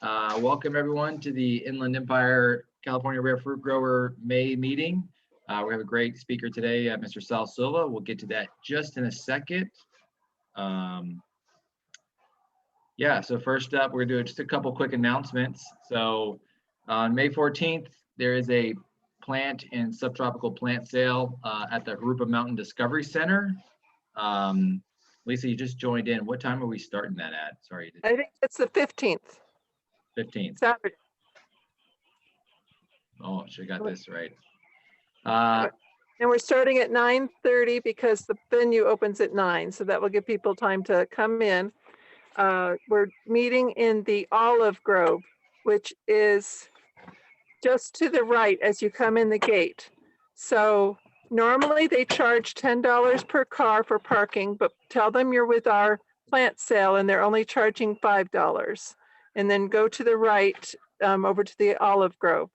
Welcome everyone to the Inland Empire California Rare Fruit Grower May meeting. We have a great speaker today, Mr. Saul Silva. We'll get to that just in a second. So first up, we're doing just a couple quick announcements. So on May 14th, there is a plant and subtropical plant sale at the Harupa Mountain Discovery Center. Lisa, you just joined in. What time are we starting that at? Sorry. I think it's the 15th. 15th. Saturday. Oh, should have got this right. And we're starting at 9:30 because the venue opens at 9. So that will give people time to come in. We're meeting in the Olive Grove, which is just to the right as you come in the gate. So normally they charge $10 per car for parking, but tell them you're with our plant sale and they're only charging $5. And then go to the right over to the Olive Grove.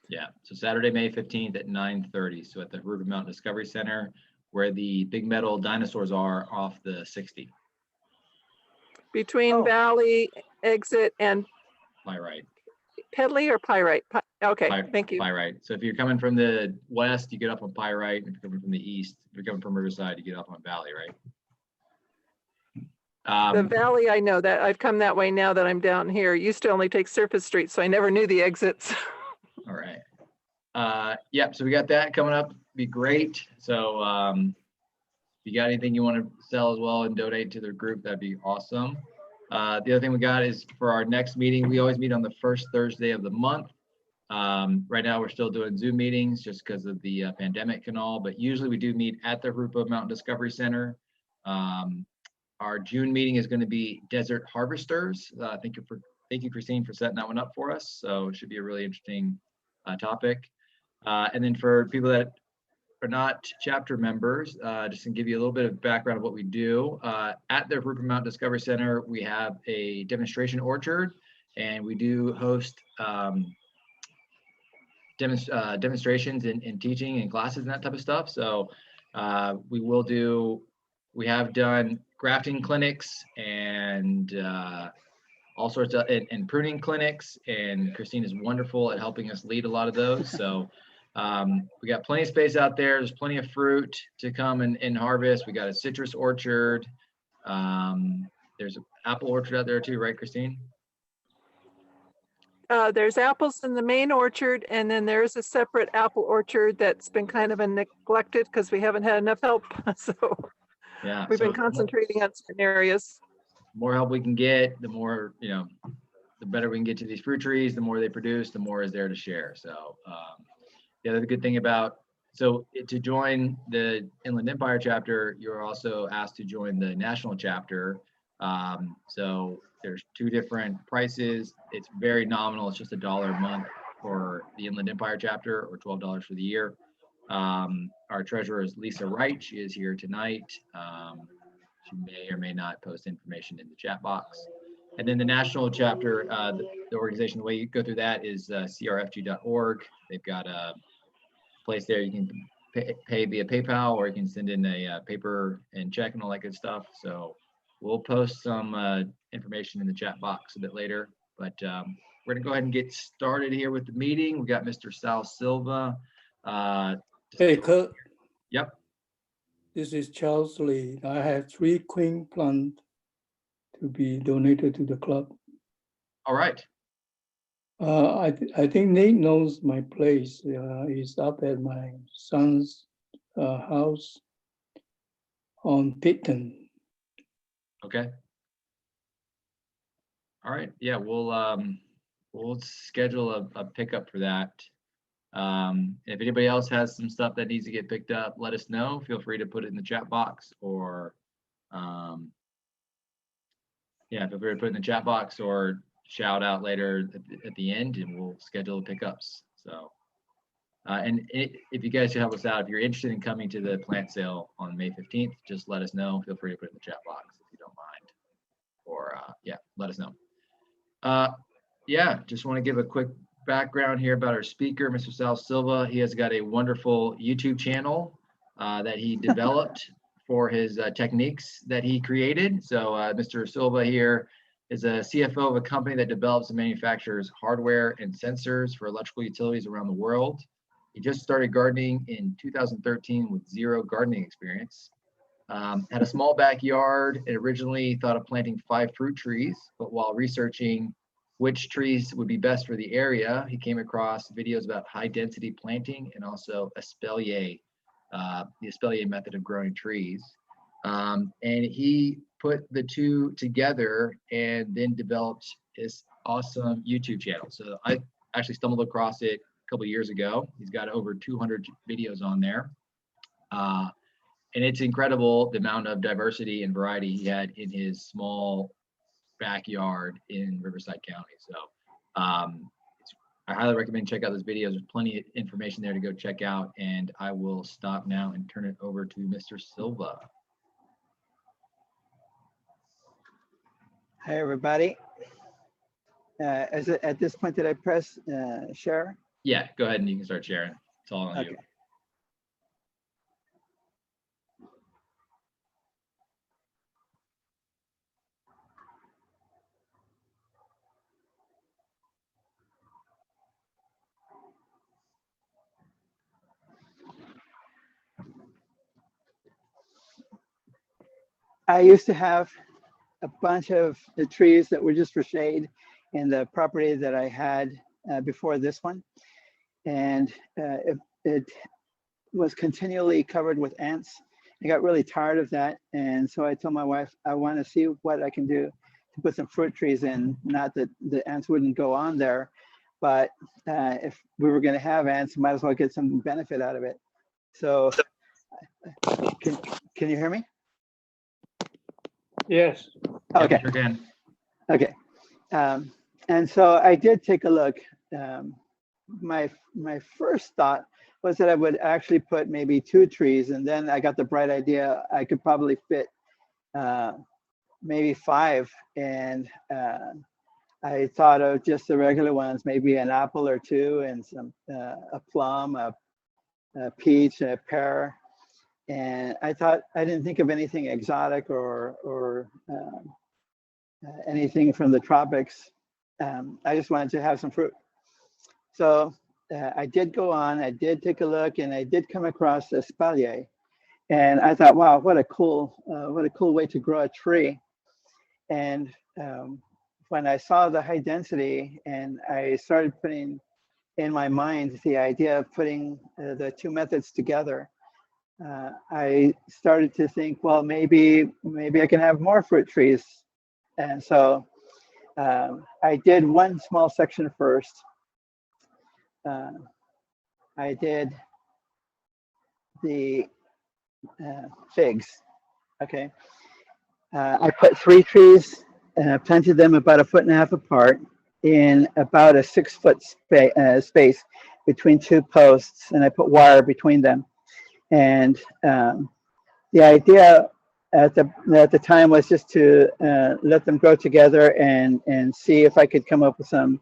Yeah, so Saturday, May 15th at 9:30. So at the Harupa Mountain Discovery Center, where the big metal dinosaurs are off the 60. Between Valley exit and Pyrite. Pedley or Pyrite? Okay, thank you. Pyrite. So if you're coming from the west, you get off on Pyrite. If you're coming from the east, if you're coming from Riverside, you get off on Valley, right? The Valley, I know that. I've come that way now that I'm down here. It used to only take surface streets, so I never knew the exits. All right. Yep, so we got that coming up. Be great. So if you got anything you want to sell as well and donate to the group, that'd be awesome. The other thing we got is for our next meeting, we always meet on the first Thursday of the month. Right now we're still doing Zoom meetings just because of the pandemic and all, but usually we do meet at the Harupa Mountain Discovery Center. Our June meeting is going to be Desert Harvesters. Thank you, Christine, for setting that one up for us. So it should be a really interesting topic. And then for people that are not chapter members, just to give you a little bit of background of what we do. At the Harupa Mountain Discovery Center, we have a demonstration orchard, and we do host demonstrations and teaching and classes and that type of stuff. So we have done grafting clinics and all sorts of and pruning clinics, and Christine is wonderful at helping us lead a lot of those. So we got plenty of space out there. There's plenty of fruit to come and harvest. We got a citrus orchard. There's an apple orchard out there too, right, Christine? There's apples in the main orchard, and then there's a separate apple orchard that's been kind of neglected because we haven't had enough help. So yeah, we've been concentrating on certain areas. The more help we can get, the more, the better we can get to these fruit trees, the more they produce, the more is there to share. So the other good thing to join the Inland Empire chapter, you're also asked to join the national chapter. So there's two different prices. It's very nominal. It's just $1 a month for the Inland Empire chapter, or $12 for the year. Our treasurer is Lisa Wright. She is here tonight. She may or may not post information in the chat box. And then the national chapter, the organization, the way you go through that is CRFG.org. They've got a place there you can pay via PayPal, or you can send in a paper and check and all that good stuff. So we'll post some information in the chat box a bit later, but we're gonna go ahead and get started here with the meeting. We got Mr. Saul Silva. Hey, Kurt. Yep. This is Charles Lee. I have 3 queen plants to be donated to the club. All right. I think Nate knows my place. It's up at my son's house on Pitton. Okay. All right. Yeah, we'll schedule a pickup for that. If anybody else has some stuff that needs to get picked up, let us know. Feel free to put it in the chat box, or feel free to put it in the chat box or shout out later at the end, and we'll schedule the pickups. So if you guys should help us out, if you're interested in coming to the plant sale on May 15th, just let us know. Feel free to put it in the chat box if you don't mind, or let us know. Just want to give a quick background here about our speaker, Mr. Saul Silva. He has got a wonderful YouTube channel that he developed for his techniques that he created. So Mr. Silva here is a CFO of a company that develops and manufactures hardware and sensors for electrical utilities around the world. He just started gardening in 2013 with zero gardening experience. Had a small backyard and originally thought of planting 5 fruit trees, but while researching which trees would be best for the area, he came across videos about high density planting and also espalier, the espalier method of growing trees. And he put the two together and then developed this awesome YouTube channel. So I actually stumbled across it a couple of years ago. He's got over 200 videos on there. And it's incredible the amount of diversity and variety he had in his small backyard in Riverside County. So I highly recommend check out those videos. There's plenty of information there to go check out. And I will stop now and turn it over to Mr. Silva. Hi, everybody. At this point, did I press share? Yeah, go ahead and you can start sharing. It's all on Okay. you. I used to have a bunch of the trees that were just for shade in the property that I had before this one. And it was continually covered with ants. I got really tired of that. And so I told my wife, I want to see what I can do to put some fruit trees in. Not that the ants wouldn't go on there, but if we were going to have ants, might as well get some benefit out of it. So can you hear me? Yes. Okay. Sure can. Okay. And so I did take a look. My first thought was that I would actually put maybe 2 trees, and then I got the bright idea I could probably fit maybe 5. And I thought of just the regular ones, maybe an apple or 2, and some a plum, a peach, a pear. And I didn't think of anything exotic or anything from the tropics. I just wanted to have some fruit. So I did go on, I did take a look, and I did come across espalier. And I thought, wow, what a cool way to grow a tree. And when I saw the high density, and I started putting in my mind the idea of putting the 2 methods together, I started to think, well, maybe I can have more fruit trees. And so I did one small section first. I did the figs. Okay. I put 3 trees, planted them about 1.5 feet apart in about a 6-foot space between 2 posts, and I put wire between them. And the idea at the time was just to let them grow together and see if I could come up with some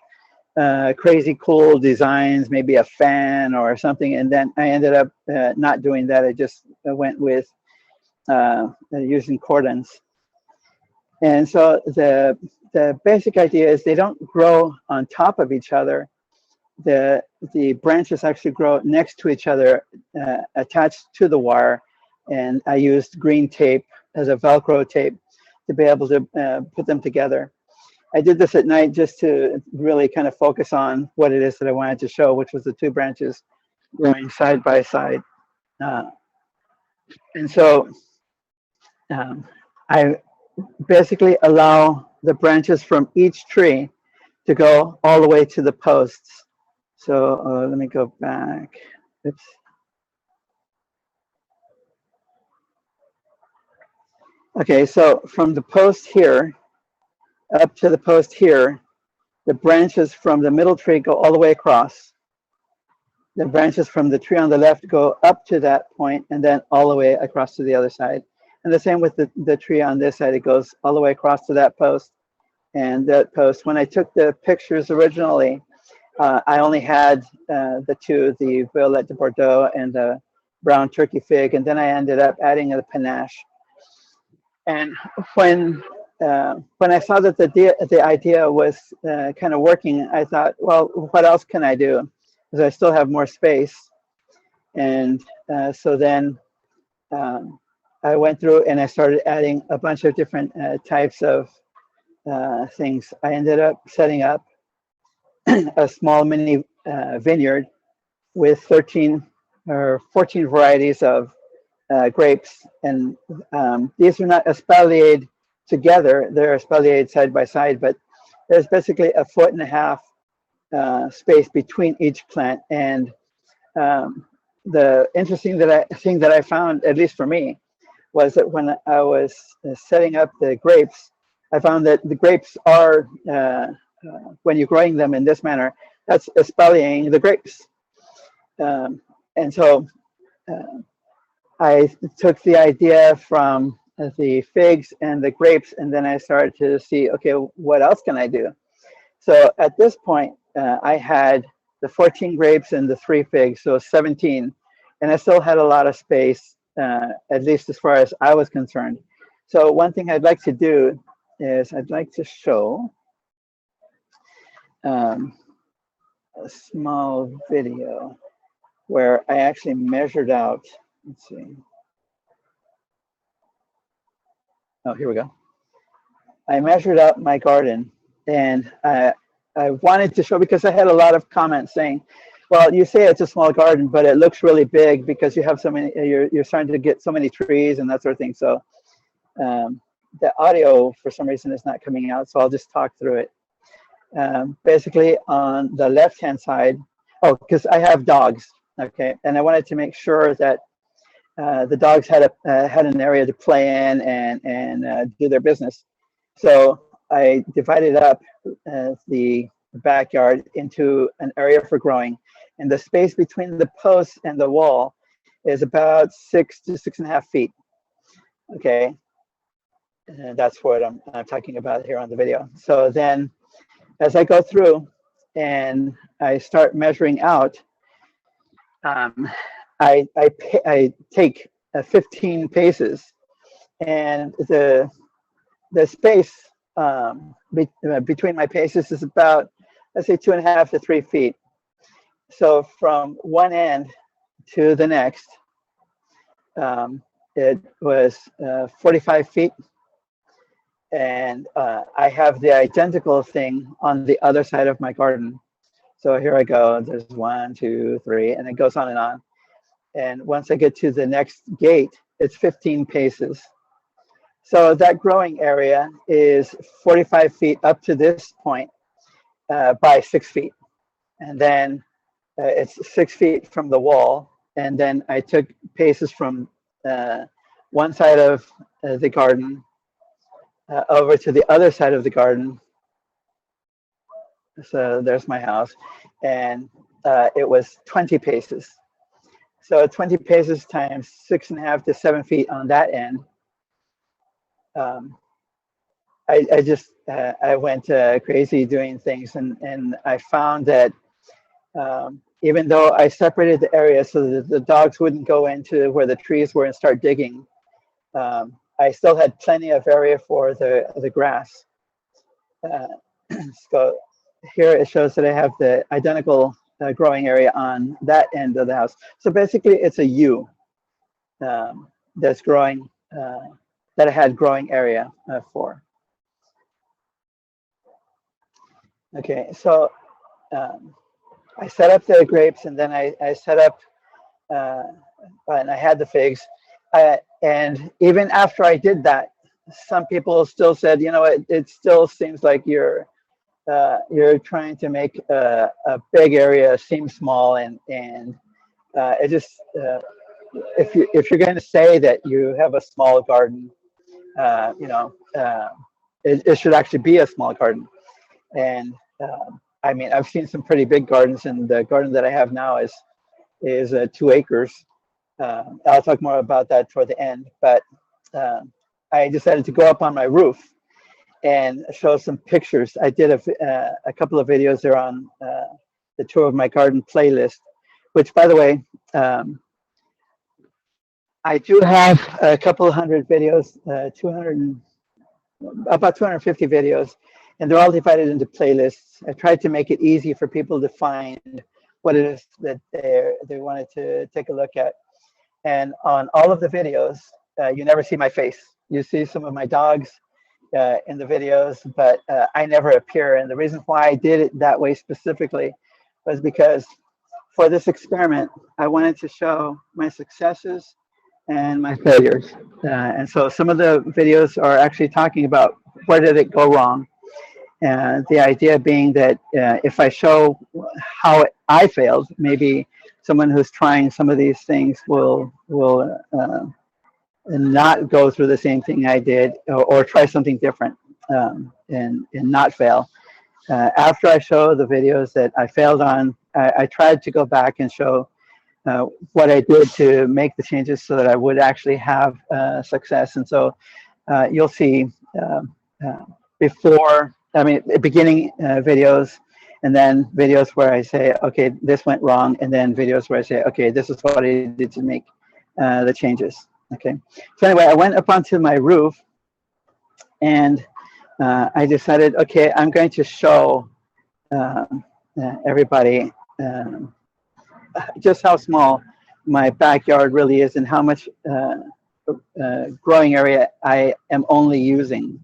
crazy cool designs, maybe a fan or something. And then I ended up not doing that. I just went with using cordons. And so the basic idea is they don't grow on top of each other. The branches actually grow next to each other, attached to the wire. And I used green tape as a Velcro tape to be able to put them together. I did this at night just to really kind of focus on what it is that I wanted to show, which was the 2 branches growing side by side. And so I basically allow the branches from each tree to go all the way to the posts. So let me go back. Oops. Okay, so from the post here up to the post here, the branches from the middle tree go all the way across. The branches from the tree on the left go up to that point and then all the way across to the other side. And the same with the tree on this side, it goes all the way across to that post and that post. When I took the pictures originally, I only had the 2, the Violette de Bordeaux and the brown turkey fig, and then I ended up adding the panache. And when when I saw that the idea was kind of working, I thought, well, what else can I do? Because I still have more space. And so then I went through and I started adding a bunch of different types of things. I ended up setting up a small mini vineyard with 13 or 14 varieties of grapes. And these are not espaliered together, they're espaliered side by side, but there's basically 1.5 feet space between each plant. And the interesting thing that I found, at least for me, was that when I was setting up the grapes, I found that the grapes are, when you're growing them in this manner, that's espaliering the grapes. And so I took the idea from the figs and the grapes, and then I started to see, okay, what else can I do? So at this point, I had the 14 grapes and the 3 figs, so 17, and I still had a lot of space, at least as far as I was concerned. So one thing I'd like to do is I'd like to show a small video where I actually measured out, let's see. Oh, here we go. I measured out my garden, and I wanted to show, because I had a lot of comments saying, well, you say it's a small garden, but it looks really big because you have so many, you're starting to get so many trees and that sort of thing. So the audio for some reason is not coming out, so I'll just talk through it. Basically on the left-hand side, oh, because I have dogs, okay, and I wanted to make sure that the dogs had an area to play in and do their business. So I divided up the backyard into an area for growing, and the space between the posts and the wall is about 6 to 6.5 feet. Okay, and that's what I'm talking about here on the video. So then, as I go through and I start measuring out, I take 15 paces, and the space between my paces is about, let's say, 2.5 to 3 feet. So from one end to the next, it was 45 feet. And I have the identical thing on the other side of my garden. So here I go, there's 1, 2, 3, and it goes on and on. And once I get to the next gate, it's 15 paces. So that growing area is 45 feet up to this point by 6 feet. And then it's 6 feet from the wall. And then I took paces from one side of the garden over to the other side of the garden. So there's my house. And it was 20 paces. So 20 paces times 6.5 to 7 feet on that end. I went crazy doing things, and I found that even though I separated the area so that the dogs wouldn't go into where the trees were and start digging, I still had plenty of area for the grass. So here it shows that I have the identical growing area on that end of the house. So basically it's a U that's growing, that I had growing area for. Okay, so I set up the grapes, and then I set up, and I had the figs. And even after I did that, some people still said, you know, it still seems like you're trying to make a big area seem small, and it just if you're going to say that you have a small garden, you know, it should actually be a small garden. And I mean, I've seen some pretty big gardens, and the garden that I have now is 2 acres. I'll talk more about that toward the end, but I decided to go up on my roof and show some pictures. I did a couple of videos there on the Tour of My Garden playlist, which, by the way, I do have a couple of hundred videos, 200, about 250 videos, and they're all divided into playlists. I tried to make it easy for people to find what it is that they wanted to take a look at. And on all of the videos, you never see my face. You see some of my dogs in the videos, but I never appear. And the reason why I did it that way specifically was because for this experiment, I wanted to show my successes and my failures. And so some of the videos are actually talking about where did it go wrong. And the idea being that if I show how I failed, maybe someone who's trying some of these things will not go through the same thing I did, or try something different and not fail. After I show the videos that I failed on, I tried to go back and show what I did to make the changes so that I would actually have success. And so you'll see beginning videos, and then videos where I say, okay, this went wrong, and then videos where I say, okay, this is what I did to make the changes. Okay. So anyway, I went up onto my roof, and I decided, okay, I'm going to show everybody just how small my backyard really is and how much growing area I am only using.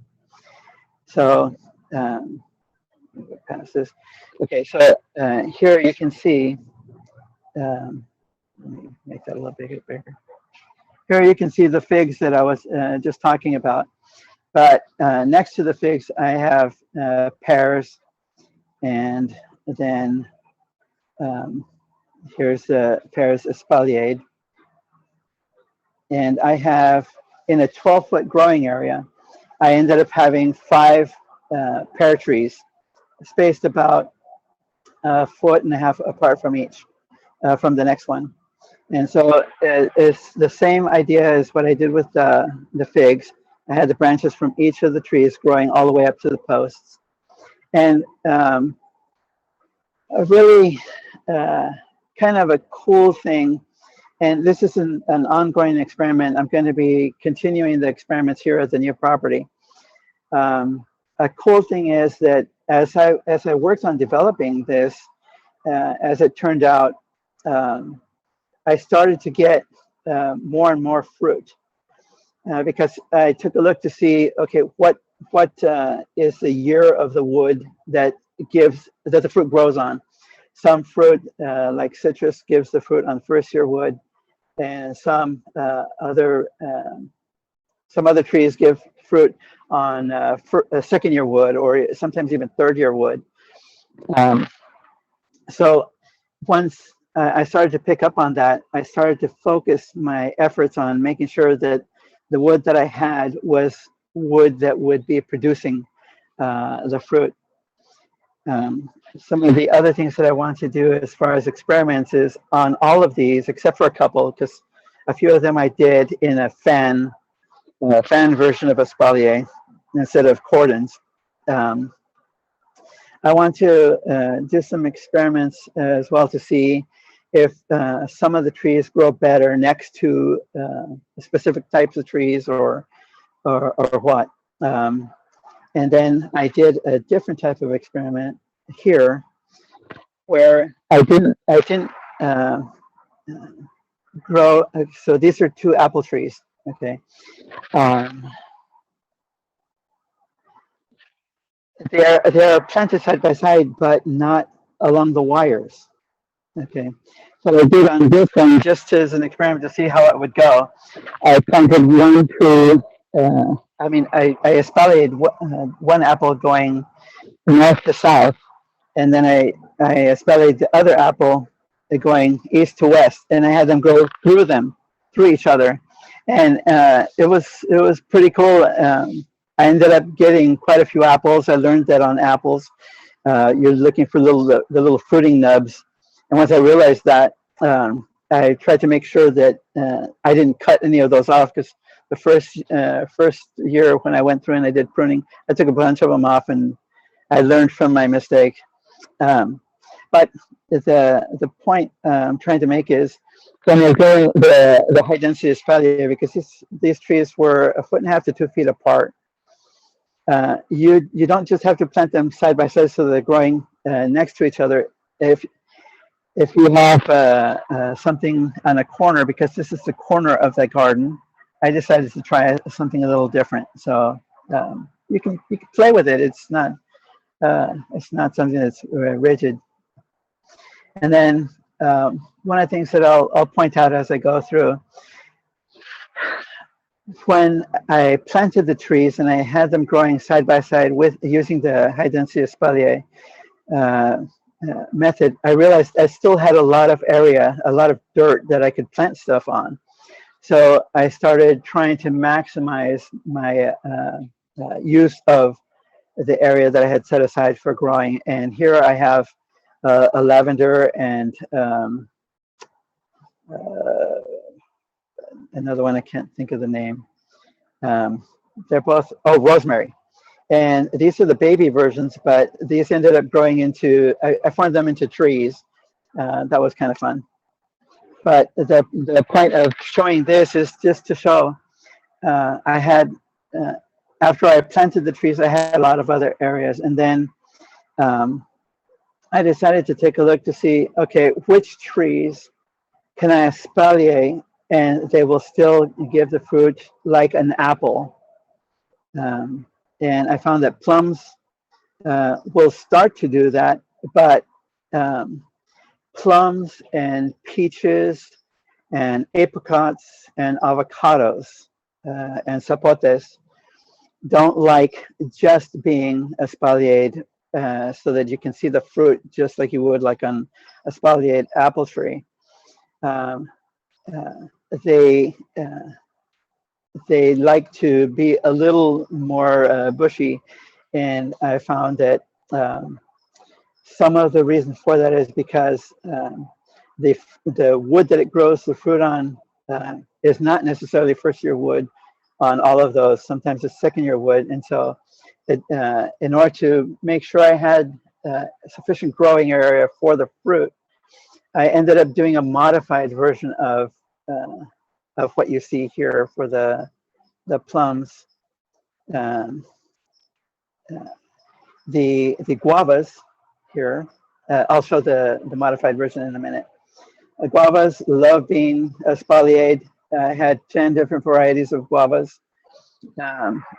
So past this. Okay, so here you can see, let me make that a little bigger. Here you can see the figs that I was just talking about. But next to the figs, I have pears, and then here's the pears espalier. And I have, in a 12-foot growing area, I ended up having 5 pear trees, spaced about 1.5 feet apart from each, from the next one. And so it's the same idea as what I did with the figs. I had the branches from each of the trees growing all the way up to the posts. And a really kind of a cool thing, and this is an ongoing experiment. I'm going to be continuing the experiments here at the new property. A cool thing is that as I worked on developing this, as it turned out, I started to get more and more fruit because I took a look to see, okay, what is the year of the wood that the fruit grows on. Some fruit, like citrus, gives the fruit on first-year wood, and some other trees give fruit on second-year wood, or sometimes even third-year wood. So once I started to pick up on that, I started to focus my efforts on making sure that the wood that I had was wood that would be producing the fruit. Some of the other things that I want to do as far as experiments is on all of these, except for a couple, because a few of them I did in a fan version of espalier instead of cordons. I want to do some experiments as well to see if some of the trees grow better next to specific types of trees or what. And then I did a different type of experiment here where I didn't grow. So these are 2 apple trees. Okay. They're planted side by side, but not along the wires. Okay. So I did on this one just as an experiment to see how it would go. I planted 1 tree. I espaliered one apple going north to south, and then I espaliered the other apple going east to west, and I had them go through each other, and it was pretty cool. I ended up getting quite a few apples. I learned that on apples, you're looking for the little fruiting nubs, and once I realized that, I tried to make sure that I didn't cut any of those off, because the first year when I went through and I did pruning, I took a bunch of them off, and I learned from my mistake. But the point I'm trying to make is when you're growing the high density espalier, because these trees were 1.5 to 2 feet apart, you don't just have to plant them side by side so they're growing next to each other. If you have something on a corner, because this is the corner of the garden, I decided to try something a little different. So you can play with it. It's not something that's rigid. And then one of the things that I'll point out as I go through, when I planted the trees and I had them growing side by side with using the high density espalier method, I realized I still had a lot of area, a lot of dirt that I could plant stuff on. So I started trying to maximize my use of the area that I had set aside for growing. And here I have a lavender and another one, I can't think of the name. They're both, rosemary. And these are the baby versions, but these ended up growing into, I formed them into trees. That was kind of fun. But the point of showing this is just to show I had, after I planted the trees, I had a lot of other areas. And then I decided to take a look to see, okay, which trees can I espalier and they will still give the fruit like an apple. And I found that plums will start to do that, but plums and peaches and apricots and avocados and zapotes don't like just being espaliered so that you can see the fruit just like you would like on a espaliered apple tree. They like to be a little more bushy, and I found that some of the reason for that is because the wood that it grows the fruit on is not necessarily first-year wood on all of those. Sometimes it's second-year wood, and so in order to make sure I had sufficient growing area for the fruit, I ended up doing a modified version of what you see here for the plums. The guavas here, I'll show the modified version in a minute. The guavas love being espaliered. I had 10 different varieties of guavas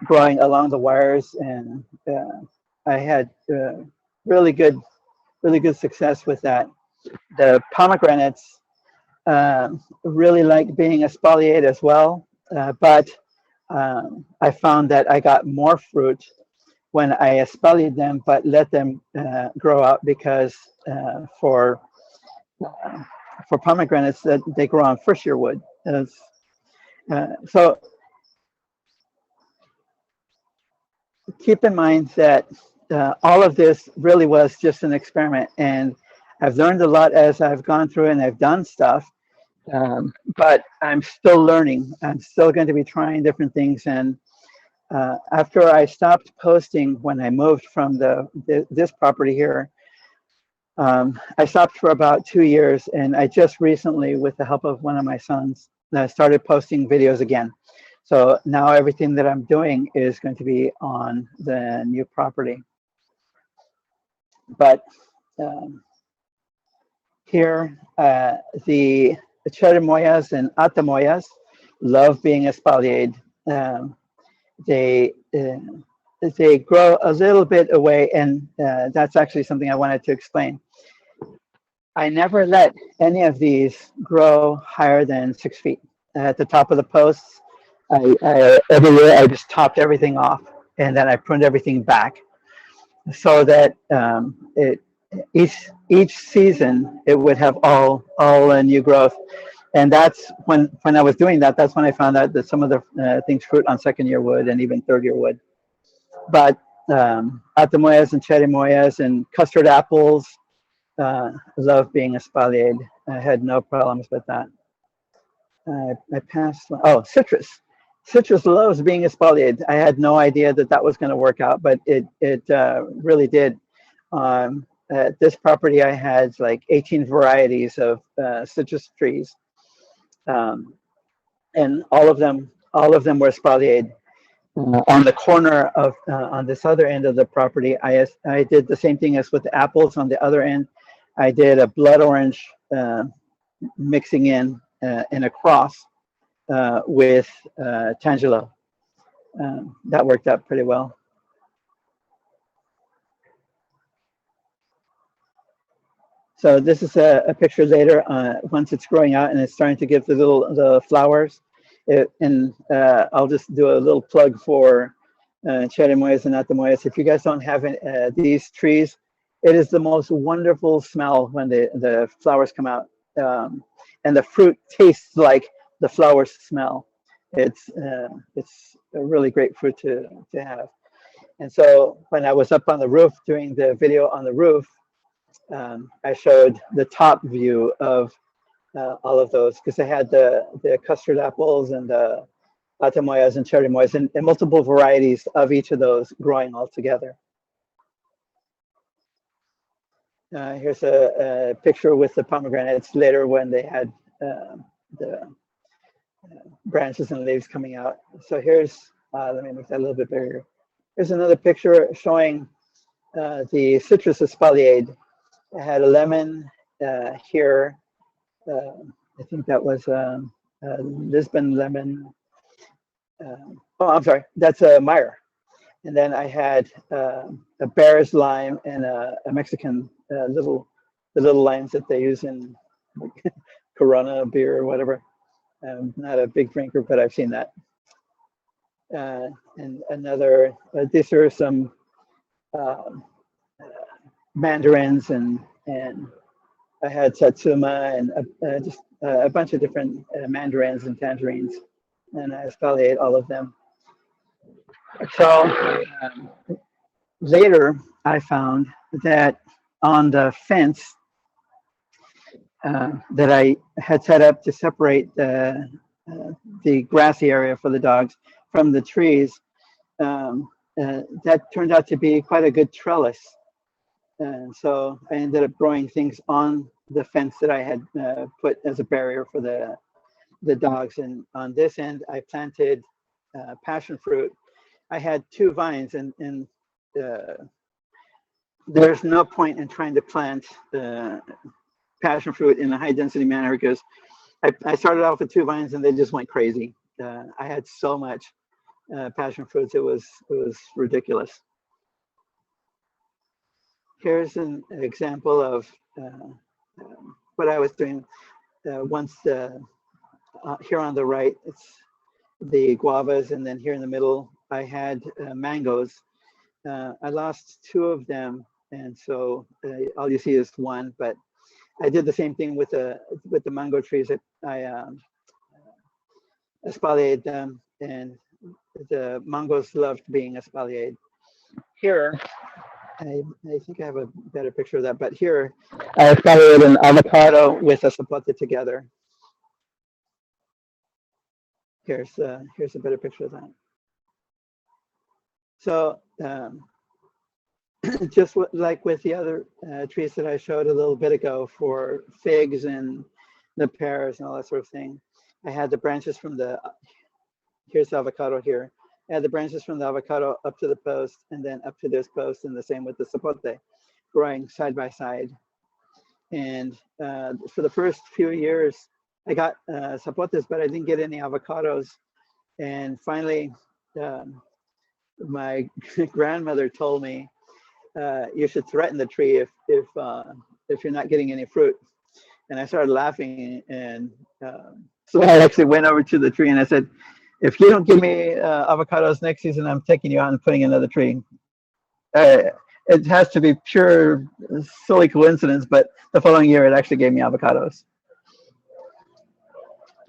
growing along the wires, and I had really good success with that. The pomegranates really like being espaliered as well, but I found that I got more fruit when I espaliered them, but let them grow out, because for pomegranates that they grow on first-year wood. So keep in mind that all of this really was just an experiment, and I've learned a lot as I've gone through and I've done stuff, but I'm still learning. I'm still going to be trying different things. And after I stopped posting when I moved from this property here, I stopped for about 2 years, and I just recently, with the help of one of my sons, started posting videos again. So now everything that I'm doing is going to be on the new property. But here, the cherimoyas and atamoyas love being espaliered. They grow a little bit away, and that's actually something I wanted to explain. I never let any of these grow higher than 6 feet. At the top of the posts, every year I just topped everything off, and then I pruned everything back, so that each season it would have all new growth. And that's when I was doing that, that's when I found out that some of the things fruit on second-year wood and even third-year wood. But atamoyas and cherimoyas and custard apples love being espaliered. I had no problems with that. I passed. Oh, citrus. Citrus loves being espaliered. I had no idea that was going to work out, but it really did. At this property, I had like 18 varieties of citrus trees, and all of them were espaliered. On the corner of on this other end of the property, I did the same thing as with the apples on the other end. I did a blood orange mixing in a cross with Tangelo. That worked out pretty well. So this is a picture later once it's growing out and it's starting to give the flowers. I'll just do a little plug for Cherimoyas and Atamoyas. If you guys don't have these trees, it is the most wonderful smell when the flowers come out, and the fruit tastes like the flowers smell. It's a really great fruit to have. And so when I was up on the roof doing the video on the roof, I showed the top view of all of those because I had the custard apples and the Atamoyas and Cherimoyas and multiple varieties of each of those growing all together. Here's a picture with the pomegranates later when they had the branches and leaves coming out. So here's, let me make that a little bit bigger. Here's another picture showing the citrus espalier. I had a lemon here. I think that was Lisbon lemon. Oh, I'm sorry, that's a Meyer. And then I had a Bear's lime and a Mexican the little limes that they use in Corona beer or whatever. I'm not a big drinker, but I've seen that. And another, these are some mandarins and I had satsuma and just a bunch of different mandarins and tangerines, and I espaliered all of them. So later I found that on the fence that I had set up to separate the grassy area for the dogs from the trees, that turned out to be quite a good trellis. And so I ended up growing things on the fence that I had put as a barrier for the dogs. And on this end, I planted passion fruit. I had 2 vines, and there's no point in trying to plant passion fruit in a high density manner because I started off with 2 vines and they just went crazy. I had so much passion fruits, it was ridiculous. Here's an example of what I was doing once here on the right, it's the guavas, and then here in the middle, I had mangoes. I lost 2 of them, and so all you see is 1, but I did the same thing with the mango trees. I espaliered them, and the mangoes loved being espaliered. Here, I think I have a better picture of that, but here I espaliered an avocado with a zapote together. Here's a better picture of that. So just like with the other trees that I showed a little bit ago for figs and the pears and all that sort of thing, I had the branches from here's the avocado here. I had the branches from the avocado up to the post and then up to this post, and the same with the zapote, growing side by side. And for the first few years, I got zapotes, but I didn't get any avocados. And finally, my grandmother told me, you should threaten the tree if you're not getting any fruit. And I started laughing, and so I actually went over to the tree and I said, if you don't give me avocados next season, I'm taking you out and putting another tree. It has to be pure silly coincidence, but the following year it actually gave me avocados.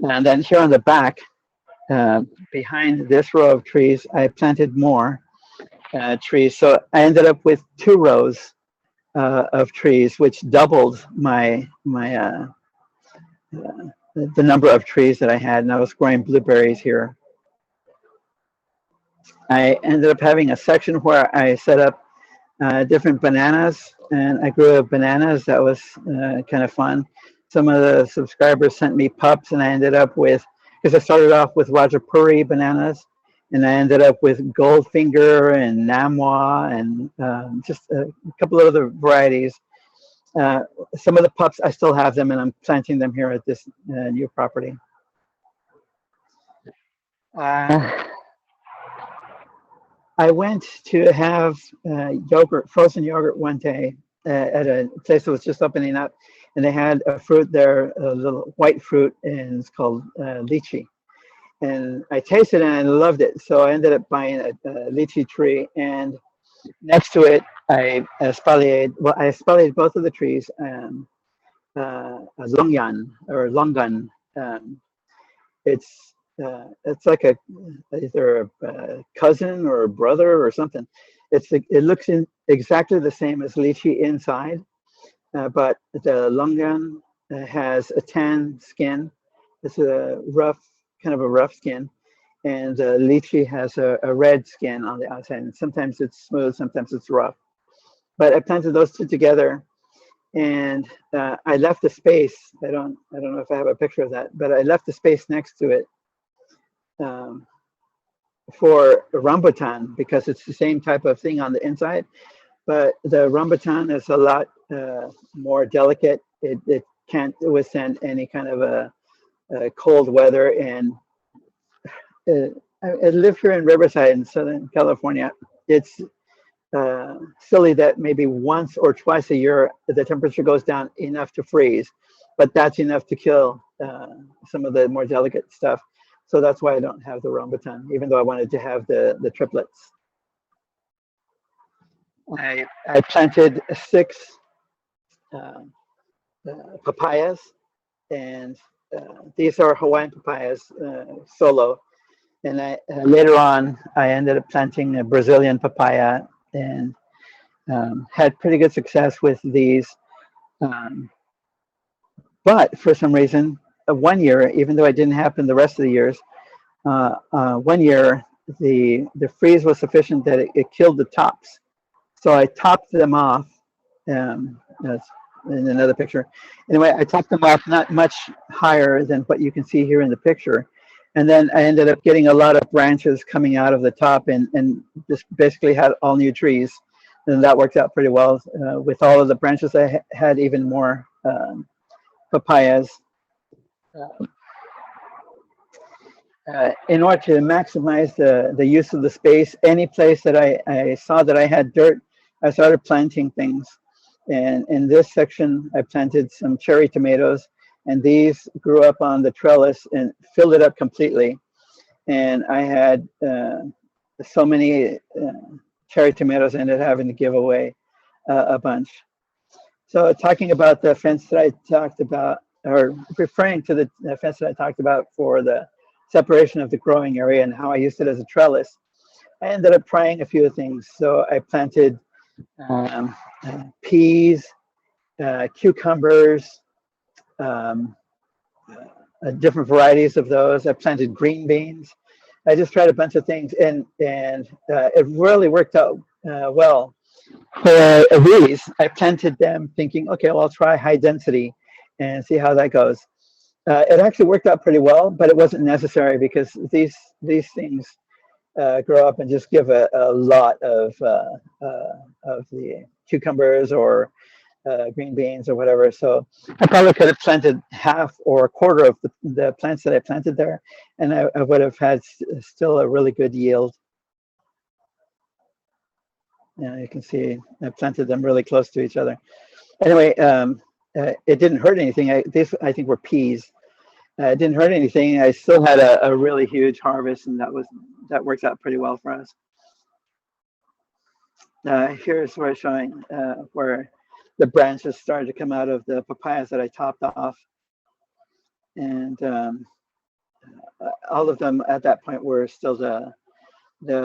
And then here on the back, behind this row of trees, I planted more trees. So I ended up with 2 rows of trees, which doubled the number of trees that I had, and I was growing blueberries here. I ended up having a section where I set up different bananas, and I grew bananas. That was kind of fun. Some of the subscribers sent me pups, and I ended up with, because I started off with Rajapuri bananas, and I ended up with Goldfinger and Namwa and just a couple of other varieties. Some of the pups, I still have them, and I'm planting them here at this new property. I went to have yogurt, frozen yogurt one day at a place that was just opening up, and they had a fruit there, a little white fruit, and it's called lychee. And I tasted it and I loved it. So I ended up buying a lychee tree, and next to it, I espaliered both of the trees, a longyan or longan. It's like either a cousin or a brother or something. It looks exactly the same as lychee inside, but the longan has a tan skin. It's kind of a rough skin, and lychee has a red skin on the outside. And sometimes it's smooth, sometimes it's rough. But I planted those two together, and I left a space. I don't know if I have a picture of that, but I left the space next to it for rambutan, because it's the same type of thing on the inside, but the rambutan is a lot more delicate. It can't withstand any kind of a cold weather. And I live here in Riverside in Southern California. It's silly that maybe once or twice a year the temperature goes down enough to freeze, but that's enough to kill some of the more delicate stuff. So that's why I don't have the rambutan, even though I wanted to have the triplets. I planted 6 papayas, and these are Hawaiian papayas, solo. And later on, I ended up planting a Brazilian papaya, and had pretty good success with these. But for some reason, one year, even though it didn't happen the rest of the years, one year the freeze was sufficient that it killed the tops. So I topped them off. That's in another picture. Anyway, I topped them off not much higher than what you can see here in the picture. And then I ended up getting a lot of branches coming out of the top, and just basically had all new trees. And that worked out pretty well. With all of the branches, I had even more papayas. In order to maximize the use of the space, any place that I saw that I had dirt, I started planting things. And in this section, I planted some cherry tomatoes, and these grew up on the trellis and filled it up completely. And I had so many cherry tomatoes, I ended up having to give away a bunch. So talking about the fence that I talked about, or referring to the fence that I talked about for the separation of the growing area and how I used it as a trellis, I ended up trying a few things. So I planted peas, cucumbers, different varieties of those. I planted green beans. I just tried a bunch of things, and it really worked out well. For these, I planted them thinking, okay, well, I'll try high density and see how that goes. It actually worked out pretty well, but it wasn't necessary, because these things grow up and just give a lot of the cucumbers or green beans or whatever. So I probably could have planted half or a quarter of the plants that I planted there, and I would have had still a really good yield. You can see I planted them really close to each other. Anyway, it didn't hurt anything. These, I think, were peas. It didn't hurt anything. I still had a really huge harvest, and that worked out pretty well for us. Here's where I'm showing where the branches started to come out of the papayas that I topped off, and all of them at that point were still the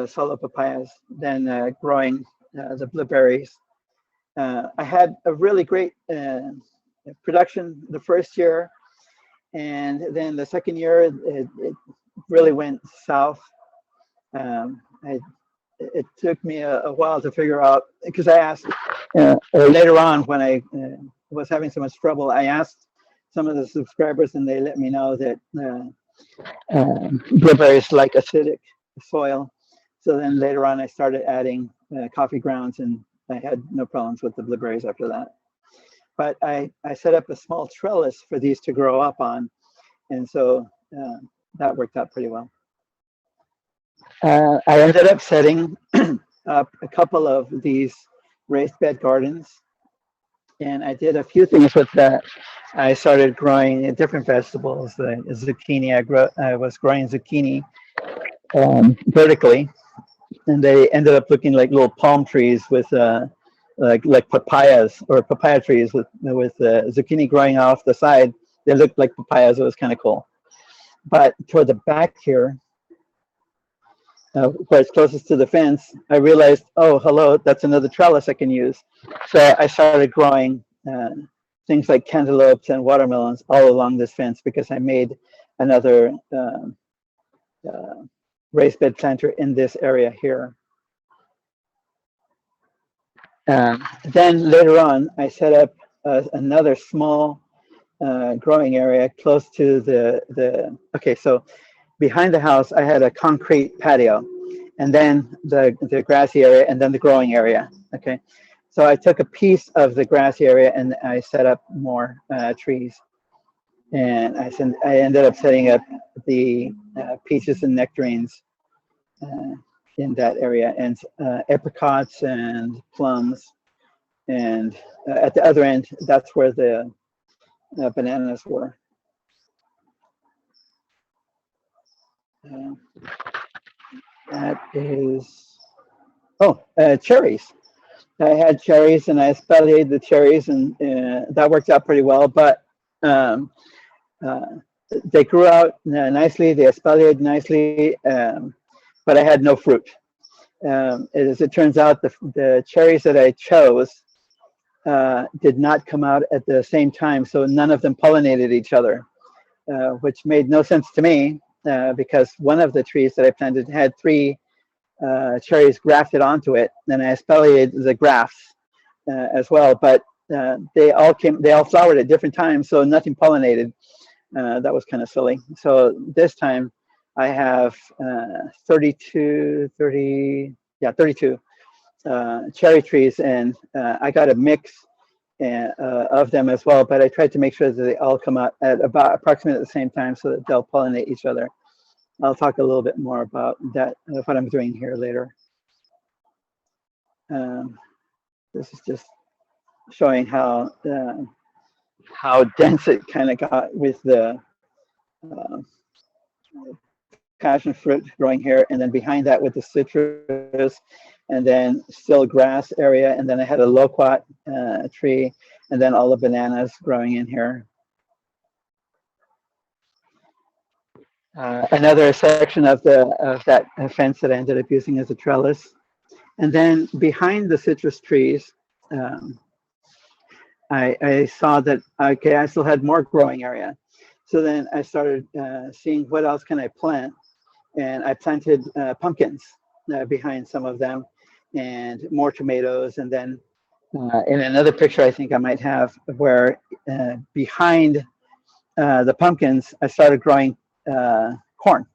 solo papayas. Then growing the blueberries. I had a really great production the first year, and then the second year it really went south. It took me a while to figure out, because I asked later on when I was having so much trouble, I asked some of the subscribers, and they let me know that blueberries like acidic soil. So then later on, I started adding coffee grounds, and I had no problems with the blueberries after that. But I set up a small trellis for these to grow up on, and so that worked out pretty well. I ended up setting up a couple of these raised bed gardens, and I did a few things with that. I started growing different vegetables, zucchini. I was growing zucchini vertically, and they ended up looking like little palm trees with like papayas, or papaya trees with zucchini growing off the side. They looked like papayas. It was kind of cool. But toward the back here, where it's closest to the fence, I realized, oh, hello, that's another trellis I can use. So I started growing things like cantaloupes and watermelons all along this fence, because I made another raised bed planter in this area here. Then later on, I set up another small growing area close to okay, so behind the house, I had a concrete patio, and then the grassy area, and then the growing area. Okay, so I took a piece of the grassy area and I set up more trees, and I ended up setting up the peaches and nectarines in that area, and apricots and plums, and at the other end, that's where the bananas were. That is, cherries. I had cherries, and I espaliered the cherries, and that worked out pretty well. But they grew out nicely. They espaliered nicely, but I had no fruit. As it turns out, the cherries that I chose did not come out at the same time, so none of them pollinated each other, which made no sense to me, because one of the trees that I planted had 3 cherries grafted onto it, and I espaliered the grafts as well, but they all flowered at different times, so nothing pollinated. That was kind of silly. So this time I have 32 cherry trees, and I got a mix of them as well, but I tried to make sure that they all come out at about approximately at the same time, so that they'll pollinate each other. I'll talk a little bit more about that, what I'm doing here later. This is just showing how dense it kind of got with the passion fruit growing here, and then behind that with the citrus, and then still grass area, and then I had a loquat tree, and then all the bananas growing in here. Another section of that fence that I ended up using as a trellis. And then behind the citrus trees, I saw that, okay, I still had more growing area. So then I started seeing what else can I plant. And I planted pumpkins behind some of them, and more tomatoes. And then in another picture I think I might have, where behind the pumpkins, I started growing corn.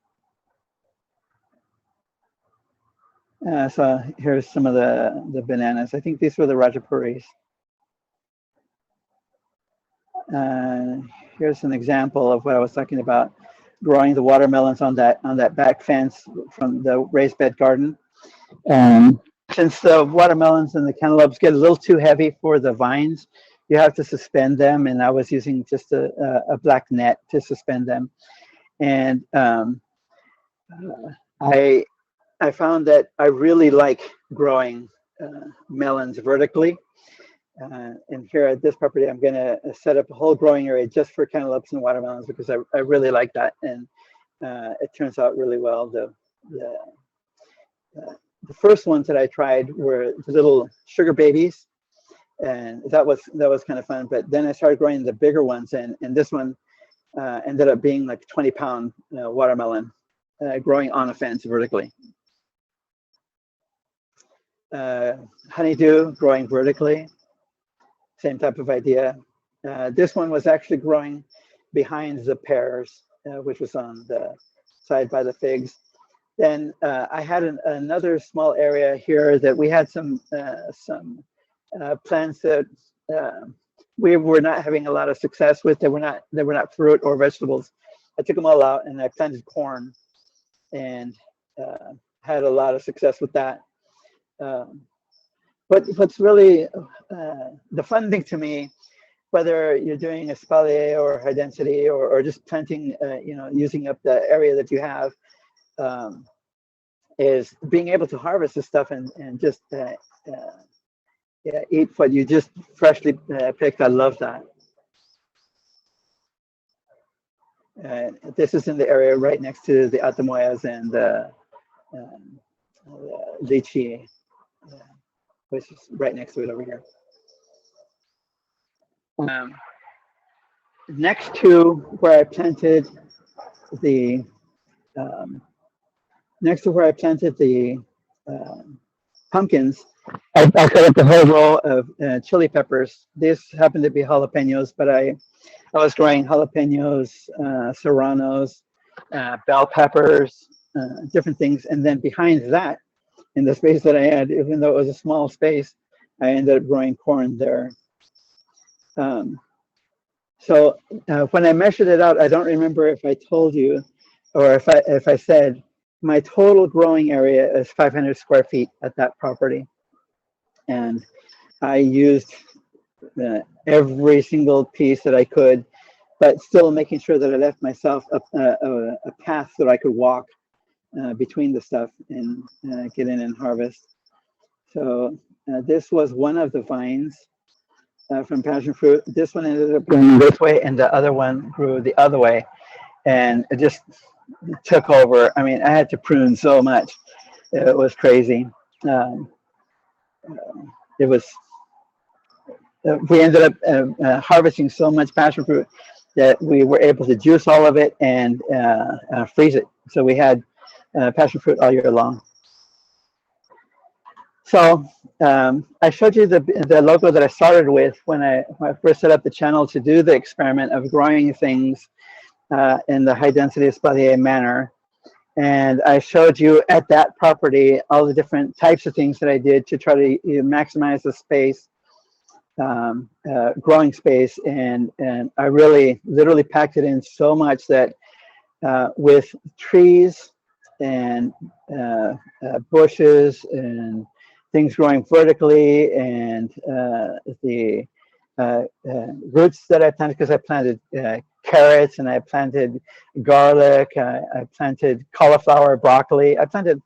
So here's some of the bananas. I think these were the Rajapuris. Here's an example of what I was talking about, growing the watermelons on that back fence from the raised bed garden. Since the watermelons and the cantaloupes get a little too heavy for the vines, you have to suspend them, and I was using just a black net to suspend them. And I found that I really like growing melons vertically. And here at this property, I'm going to set up a whole growing area just for cantaloupes and watermelons, because I really like that, and it turns out really well. The first ones that I tried were the little sugar babies, and that was kind of fun. But then I started growing the bigger ones, and this one ended up being like a 20-pound watermelon growing on a fence vertically. Honeydew growing vertically, same type of idea. This one was actually growing behind the pears, which was on the side by the figs. Then I had another small area here that we had some plants that we were not having a lot of success with. They were not fruit or vegetables. I took them all out and I planted corn, and had a lot of success with that. But what's really the fun thing to me, whether you're doing espalier or high density or just planting, using up the area that you have, is being able to harvest this stuff and just eat what you just freshly picked. I love that. This is in the area right next to the atamoyas and lychee, which is right next to it over here. Next to where I planted the pumpkins, I cut up the whole row of chili peppers. These happen to be jalapenos, but I was growing jalapenos, serranos, bell peppers, different things. And then behind that, in the space that I had, even though it was a small space, I ended up growing corn there. So when I measured it out, I don't remember if I told you or if I said my total growing area is 500 square feet at that property. And I used every single piece that I could, but still making sure that I left myself a path that I could walk between the stuff and get in and harvest. So this was one of the vines from passion fruit. This one ended up going this way, and the other one grew the other way, and it just took over. I mean, I had to prune so much; it was crazy. It was. We ended up harvesting so much passion fruit that we were able to juice all of it and freeze it. So we had passion fruit all year long. So I showed you the logo that I started with when I first set up the channel to do the experiment of growing things in the high density espalier manner. And I showed you at that property all the different types of things that I did to try to maximize the space, growing space. And I really literally packed it in so much that with trees and bushes and things growing vertically, and the roots that I planted, because I planted carrots and I planted garlic, I planted cauliflower, broccoli. I planted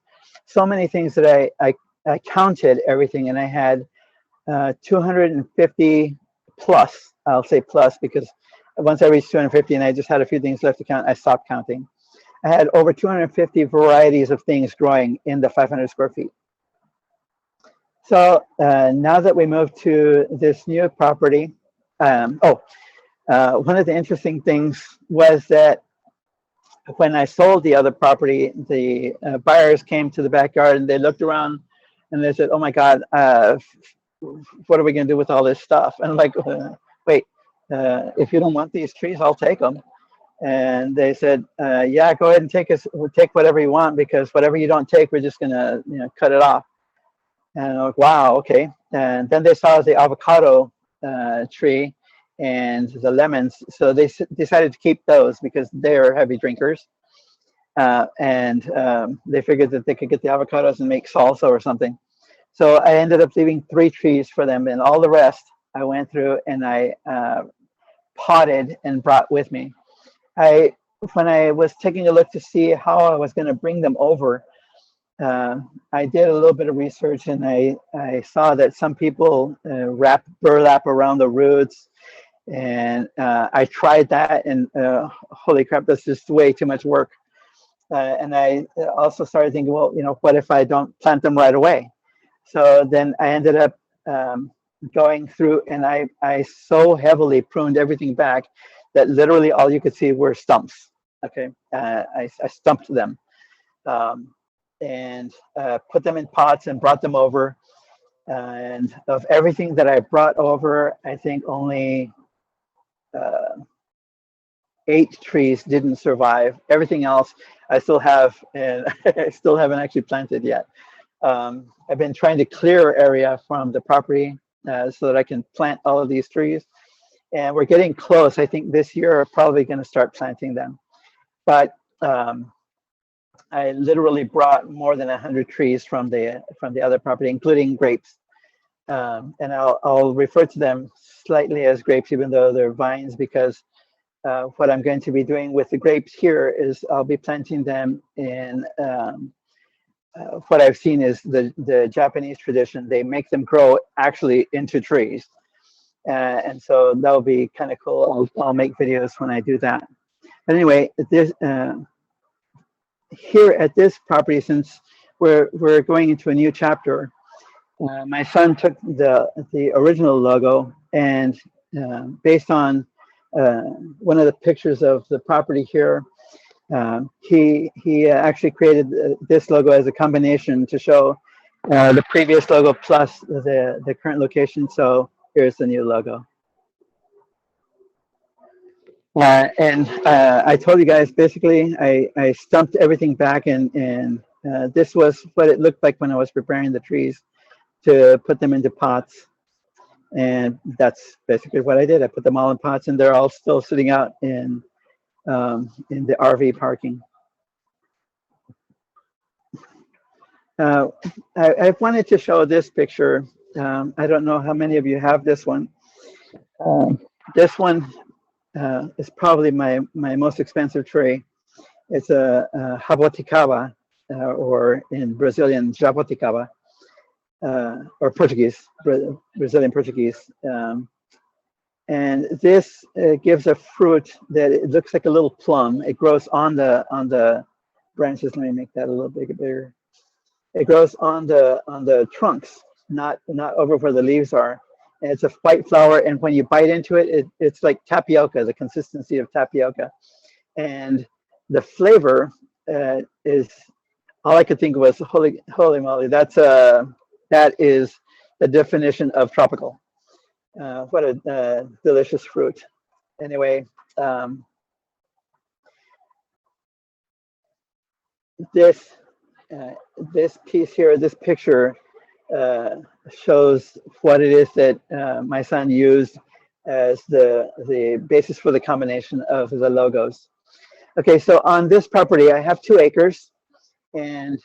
so many things that I counted everything, and I had 250 plus. I'll say plus because once I reached 250 and I just had a few things left to count, I stopped counting. I had over 250 varieties of things growing in the 500 square feet. So now that we moved to this new property, one of the interesting things was that when I sold the other property, the buyers came to the backyard and they looked around and they said, "Oh my God, what are we going to do with all this stuff?" And I'm like, wait, if you don't want these trees, I'll take them. And they said, "Yeah, go ahead and take whatever you want, because whatever you don't take, we're just going to cut it off." And I'm like, wow, okay. And then they saw the avocado tree and the lemons. So they decided to keep those because they're heavy drinkers. And they figured that they could get the avocados and make salsa or something. So I ended up leaving 3 trees for them, and all the rest I went through and I potted and brought with me. When I was taking a look to see how I was going to bring them over, I did a little bit of research, and I saw that some people wrap burlap around the roots, and I tried that, and holy crap, that's just way too much work. And I also started thinking, well, what if I don't plant them right away? So then I ended up going through, and I so heavily pruned everything back that literally all you could see were stumps. Okay, I stumped them. And put them in pots and brought them over. And of everything that I brought over, I think only 8 trees didn't survive. Everything else, I still have, and I still haven't actually planted yet. I've been trying to clear area from the property so that I can plant all of these trees. And we're getting close. I think this year we're probably going to start planting them. But I literally brought more than 100 trees from the other property, including grapes. And I'll refer to them slightly as grapes, even though they're vines, because what I'm going to be doing with the grapes here is I'll be planting them in what I've seen is the Japanese tradition. They make them grow actually into trees. And so that'll be kind of cool. I'll make videos when I do that. But anyway, this here at this property, since we're going into a new chapter, my son took the original logo and based on one of the pictures of the property here, he actually created this logo as a combination to show the previous logo plus the current location. So here's the new logo. And I told you guys, basically, I stumped everything back, and this was what it looked like when I was preparing the trees to put them into pots. And that's basically what I did. I put them all in pots, and they're all still sitting out in the RV parking. I wanted to show this picture. I don't know how many of you have this one. This one is probably my most expensive tree. It's a jaboticaba, or in Brazilian, jaboticaba, or Portuguese, Brazilian Portuguese. And this gives a fruit that it looks like a little plum. It grows on the branches. Let me make that a little bigger. It grows on the trunks, not over where the leaves are. And it's a white flower, and when you bite into it, it's like tapioca, the consistency of tapioca. And the flavor is, all I could think of was, holy moly, that is the definition of tropical. What a delicious fruit. Anyway, this piece here, this picture, shows what it is that my son used as the basis for the combination of the logos. Okay, so on this property, I have 2 acres, and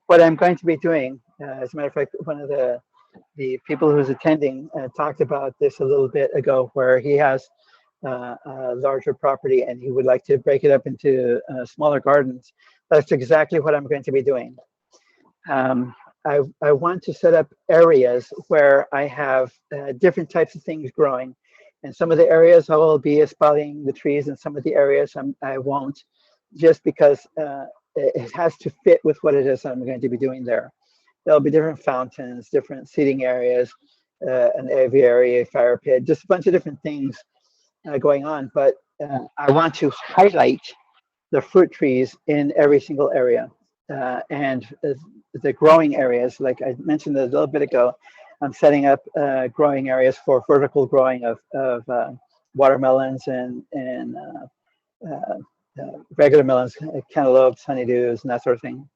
what I'm going to be doing, as a matter of fact, one of the people who was attending talked about this a little bit ago, where he has a larger property and he would like to break it up into smaller gardens. That's exactly what I'm going to be doing. I want to set up areas where I have different types of things growing. And some of the areas I will be espaliering the trees, and some of the areas I won't, just because it has to fit with what it is I'm going to be doing there. There'll be different fountains, different seating areas, an aviary, a fire pit, just a bunch of different things going on. But I want to highlight the fruit trees in every single area. And the growing areas, like I mentioned a little bit ago, I'm setting up growing areas for vertical growing of watermelons and regular melons, cantaloupes, honeydews, and that sort of thing.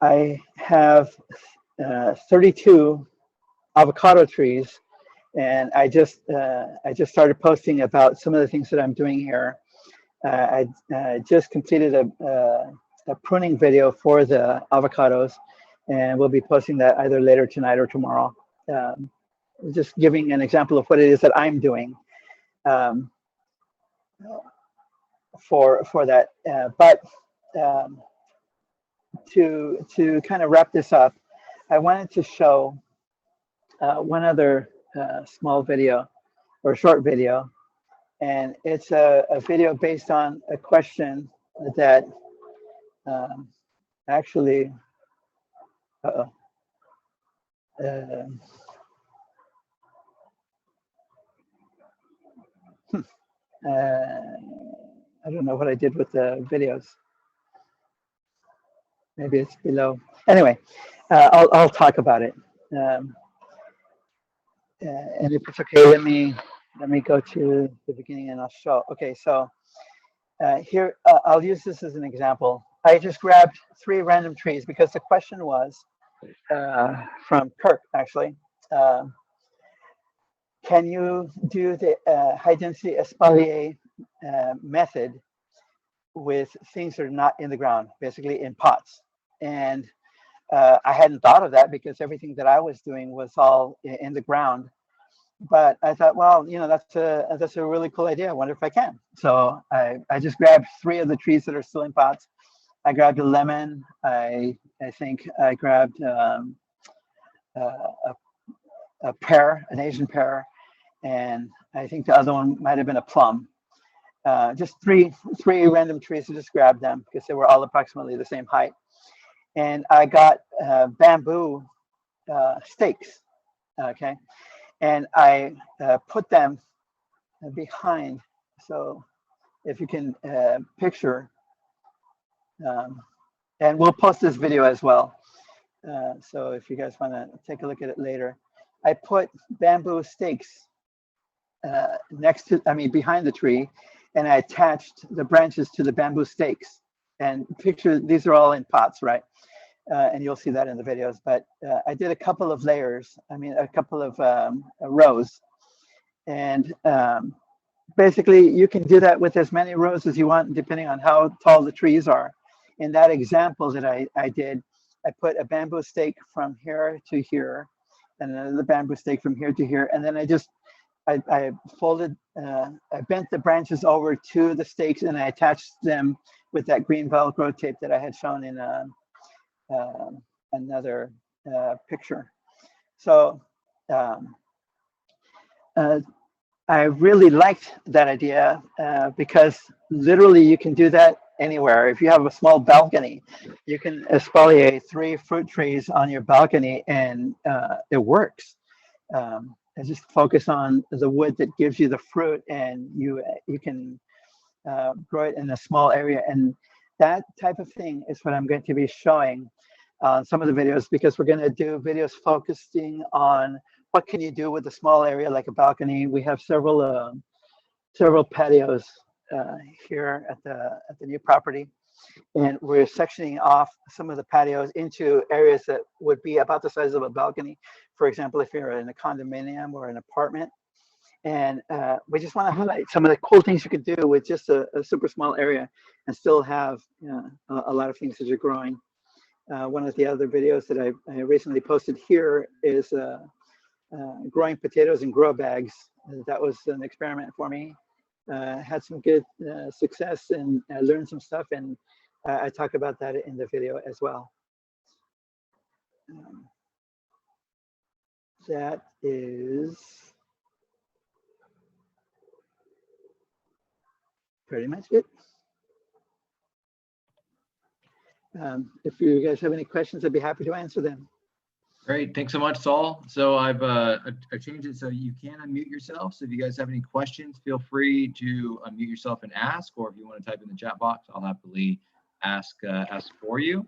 I have 32 avocado trees, and I just started posting about some of the things that I'm doing here. I just completed a pruning video for the avocados, and we'll be posting that either later tonight or tomorrow. Just giving an example of what it is that I'm doing for that. But to kind of wrap this up, I wanted to show one other small video or short video, and it's a video based on a question that actually, I don't know what I did with the videos. Maybe it's below. Anyway, I'll talk about it. And if it's okay, let me go to the beginning and I'll show. Okay, so Here, I'll use this as an example. I just grabbed 3 random trees because the question was from Kirk, actually. Uh, can you do the high density espalier method with things that are not in the ground, basically in pots? And I hadn't thought of that because everything that I was doing was all in the ground. But I thought, well, you know, that's a really cool idea. I wonder if I can. So I just grabbed 3 of the trees that are still in pots. I grabbed a lemon. I think I grabbed a pear, an Asian pear, and I think the other one might have been a plum. Just three random trees. I just grabbed them because they were all approximately the same height. And I got bamboo stakes. Okay. And I put them behind. So if you can picture, and we'll post this video as well. So if you guys want to take a look at it later, I put bamboo stakes behind the tree, and I attached the branches to the bamboo stakes. And picture, these are all in pots, right? And you'll see that in the videos, but I did a couple of layers, a couple of rows. And basically you can do that with as many rows as you want, depending on how tall the trees are. In that example that I did, I put a bamboo stake from here to here, and another bamboo stake from here to here. And then I folded, I bent the branches over to the stakes, and I attached them with that green Velcro tape that I had shown in another picture. So I really liked that idea because literally you can do that anywhere. If you have a small balcony, you can espalier 3 fruit trees on your balcony, and it works. And just focus on the wood that gives you the fruit, and you can grow it in a small area. And that type of thing is what I'm going to be showing on some of the videos, because we're going to do videos focusing on what can you do with a small area like a balcony. We have several patios here at the new property, and we're sectioning off some of the patios into areas that would be about the size of a balcony. For example, if you're in a condominium or an apartment. And we just want to highlight some of the cool things you can do with just a super small area and still have a lot of things that you're growing. One of the other videos that I recently posted here is growing potatoes in grow bags. That was an experiment for me. Had some good success, and I learned some stuff, and I talk about that in the video as well. That is pretty much it. If you guys have any questions, I'd be happy to answer them. Great, thanks so much, Saul. So I've changed it so you can unmute yourself. So if you guys have any questions, feel free to unmute yourself and ask, or if you want to type in the chat box, I'll happily ask for you.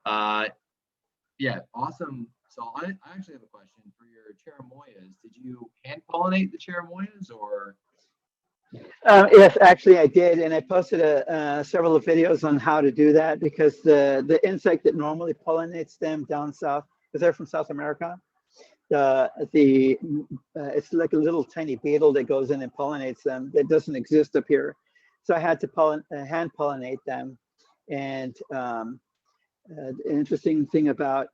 Yeah, awesome. So I actually have a question for your cherimoyas. Did you hand pollinate the cherimoyas, or? Yes, actually I did, and I posted several of videos on how to do that, because the insect that normally pollinates them down south, because they're from South America, it's like a little tiny beetle that goes in and pollinates them that doesn't exist up here. So I had to hand pollinate them. And an interesting thing about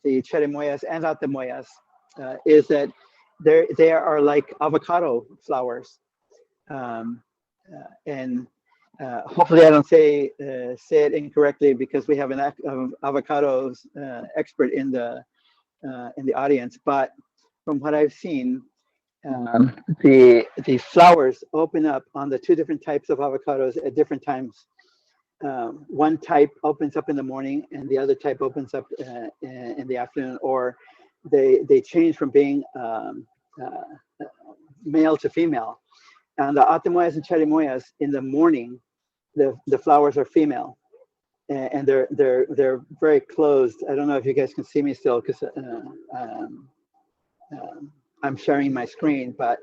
the cherimoyas and atamoyas is that they are like avocado flowers. And hopefully I don't say it incorrectly, because we have an avocados expert in the audience. But from what I've seen, the flowers open up on the 2 different types of avocados at different times. One type opens up in the morning, and the other type opens up in the afternoon, or they change from being male to female. And the atamoyas and cherimoyas, in the morning, the flowers are female, and they're very closed. I don't know if you guys can see me still, because I'm sharing my screen, but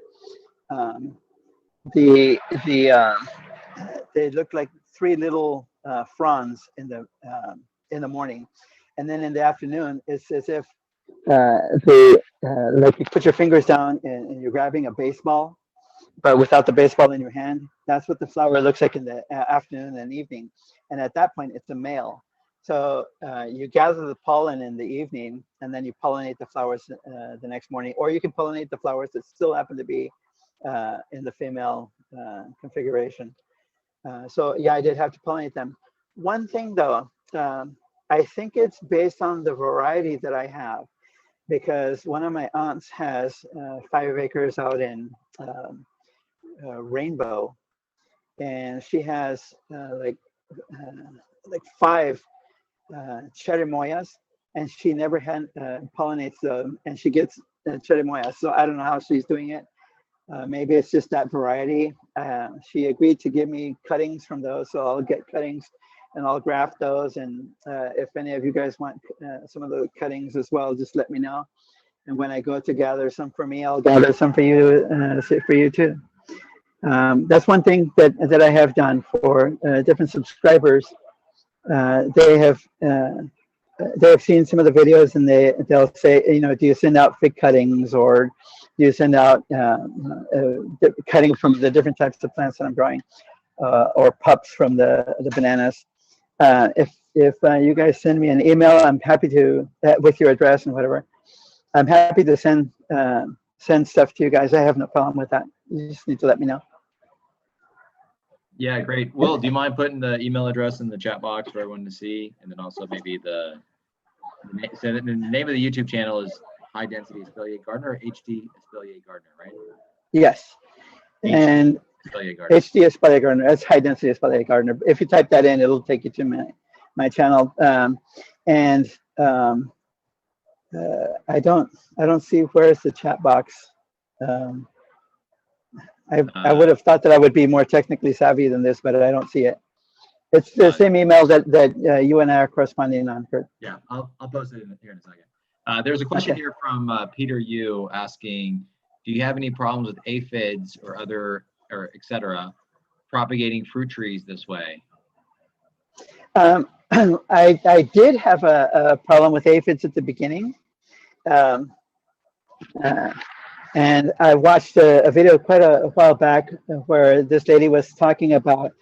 they look like three little fronds in the morning, and then in the afternoon it's as if like you put your fingers down and you're grabbing a baseball, but without the baseball in your hand. That's what the flower looks like in the afternoon and evening. And at that point, it's a male. So you gather the pollen in the evening, and then you pollinate the flowers the next morning, or you can pollinate the flowers that still happen to be in the female configuration. So yeah, I did have to pollinate them. One thing though, I think it's based on the variety that I have, because one of my aunts has 5 acres out in Rainbow, and she has like 5 cherimoyas, and she never pollinates them, and she gets cherimoyas. So I don't know how she's doing it. Maybe it's just that variety. She agreed to give me cuttings from those, so I'll get cuttings and I'll graft those. And if any of you guys want some of the cuttings as well, just let me know. And when I go to gather some for me, I'll gather some for you too. That's one thing that I have done for different subscribers. They have seen some of the videos, and they'll say, you know, do you send out fig cuttings, or do you send out cutting from the different types of plants that I'm growing, or pups from the bananas? If you guys send me an email, I'm happy to, with your address and whatever, I'm happy to send stuff to you guys. I have no problem with that. You just need to let me know. Yeah, great. Will, do you mind putting the email address in the chat box for everyone to see? And then also maybe the name of the YouTube channel is High Density Espalier Gardener, or HD Espalier Gardener, right? Yes. And Espalier Gardener. HD Espalier Gardener. That's High Density Espalier Gardener. If you type that in, it'll take you to my channel. I don't see where's the chat box. I would have thought that I would be more technically savvy than this, but I don't see it. It's the same email that you and I are corresponding on, Kurt. Yeah, I'll post it here in a second. There's a question here from Peter Yu asking, do you have any problems with aphids or et cetera, propagating fruit trees this way? I did have a problem with aphids at the beginning. And I watched a video quite a while back where this lady was talking about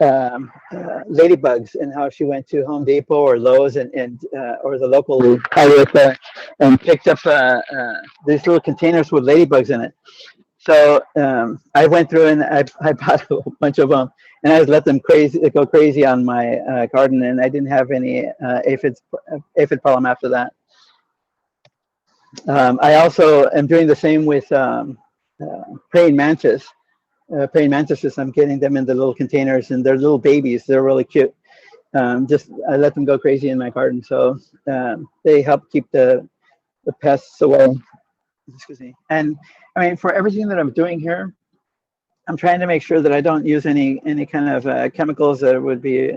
ladybugs, and how she went to Home Depot or Lowe's or the local outlet and picked up these little containers with ladybugs in it. So I went through and I bought a whole bunch of them, and I just let them go crazy on my garden, and I didn't have any aphid problem after that. I also am doing the same with praying mantis. Praying mantises, I'm getting them in the little containers, and they're little babies. They're really cute. I let them go crazy in my garden, so they help keep the pests away. Excuse me. And I mean, for everything that I'm doing here, I'm trying to make sure that I don't use any kind of chemicals that would be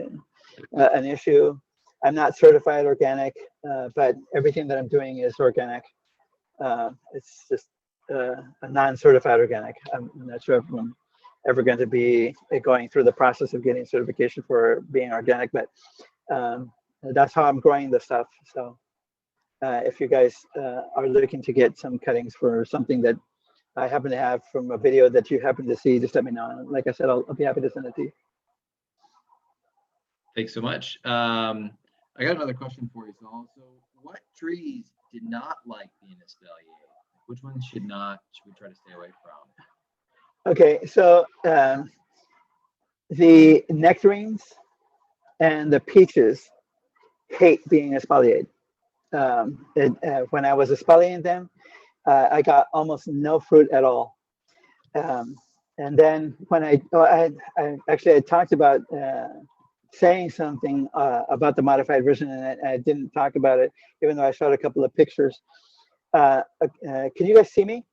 an issue. I'm not certified organic, but everything that I'm doing is organic. It's just a non-certified organic. I'm not sure if I'm ever going to be going through the process of getting certification for being organic, but that's how I'm growing the stuff. So if you guys are looking to get some cuttings for something that I happen to have from a video that you happen to see, just let me know. Like I said, I'll be happy to send it to you. Thanks so much. I got another question for you, Saul. So what trees did not like being espalier? Which ones should we try to stay away from? Okay, so the nectarines and the peaches hate being espaliered. When I was espaliering them, I got almost no fruit at all. And then when I talked about saying something about the modified version, and I didn't talk about it, even though I showed a couple of pictures. Can you guys see me?